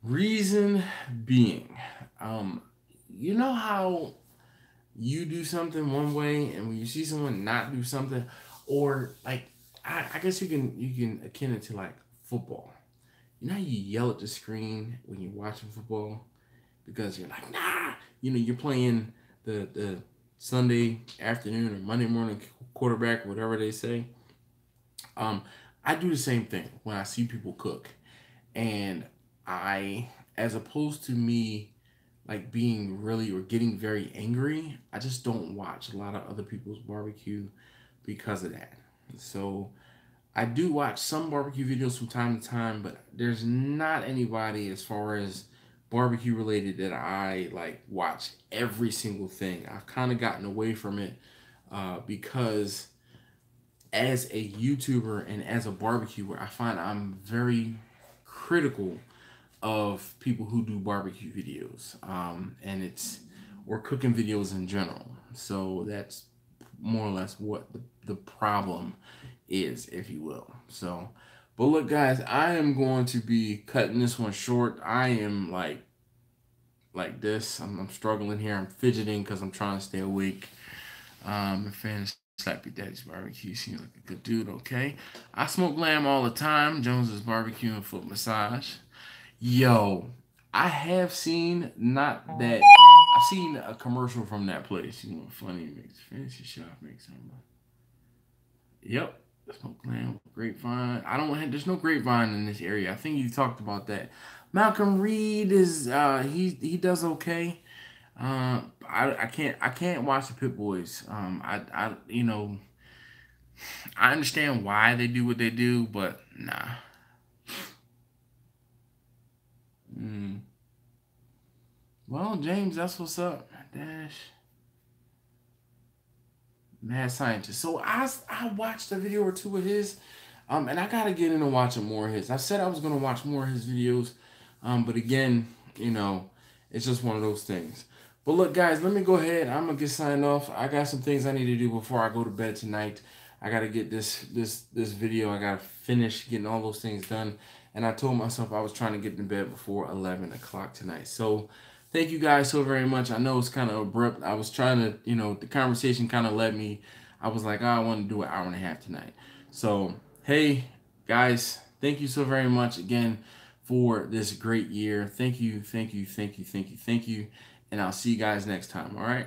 Reason being, you know how you do something one way and when you see someone not do something, or like, I guess you can akin it to like football. You know how you yell at the screen when you're watching football because you're like, nah, you're playing the Sunday afternoon or Monday morning quarterback, whatever they say. I do the same thing when I see people cook, and as opposed to me like being really or getting very angry, I just don't watch a lot of other people's barbecue because of that. So I do watch some barbecue videos from time to time, but there's not anybody as far as barbecue related that I like watch every single thing. I've kind of gotten away from it because as a YouTuber and as a barbecuer, I find I'm very critical of people who do barbecue videos, or cooking videos in general. So that's more or less what the problem is, if you will. So, but look, guys, I am going to be cutting this one short. I am like this. I'm struggling here. I'm fidgeting because I'm trying to stay awake. Fans Slappy Daddy's Barbecue seems like a good dude. Okay, I smoke lamb all the time. Jones's Barbecue and Foot Massage. Yo, I have seen I've seen a commercial from that place. Funny makes fancy shop makes something. Yep, smoke lamb, grapevine. There's no grapevine in this area. I think you talked about that. Malcolm Reed is he does okay. I can't watch the Pit Boys. I understand why they do what they do, but nah. Well, James, that's what's up. Dash. Mad Scientist. So I watched a video or two of his, and I gotta get into watching more of his. I said I was gonna watch more of his videos, but again, it's just one of those things. But look, guys, let me go ahead. I'm gonna get signed off. I got some things I need to do before I go to bed tonight. I gotta get this video. I gotta finish getting all those things done, and I told myself I was trying to get to bed before 11 o'clock tonight. So thank you guys so very much. I know it's kind of abrupt. I was trying to, the conversation kind of led me. I was like, oh, I want to do an hour and a half tonight. So, hey, guys, thank you so very much again for this great year. Thank you, thank you, thank you, thank you, thank you. And I'll see you guys next time. All right.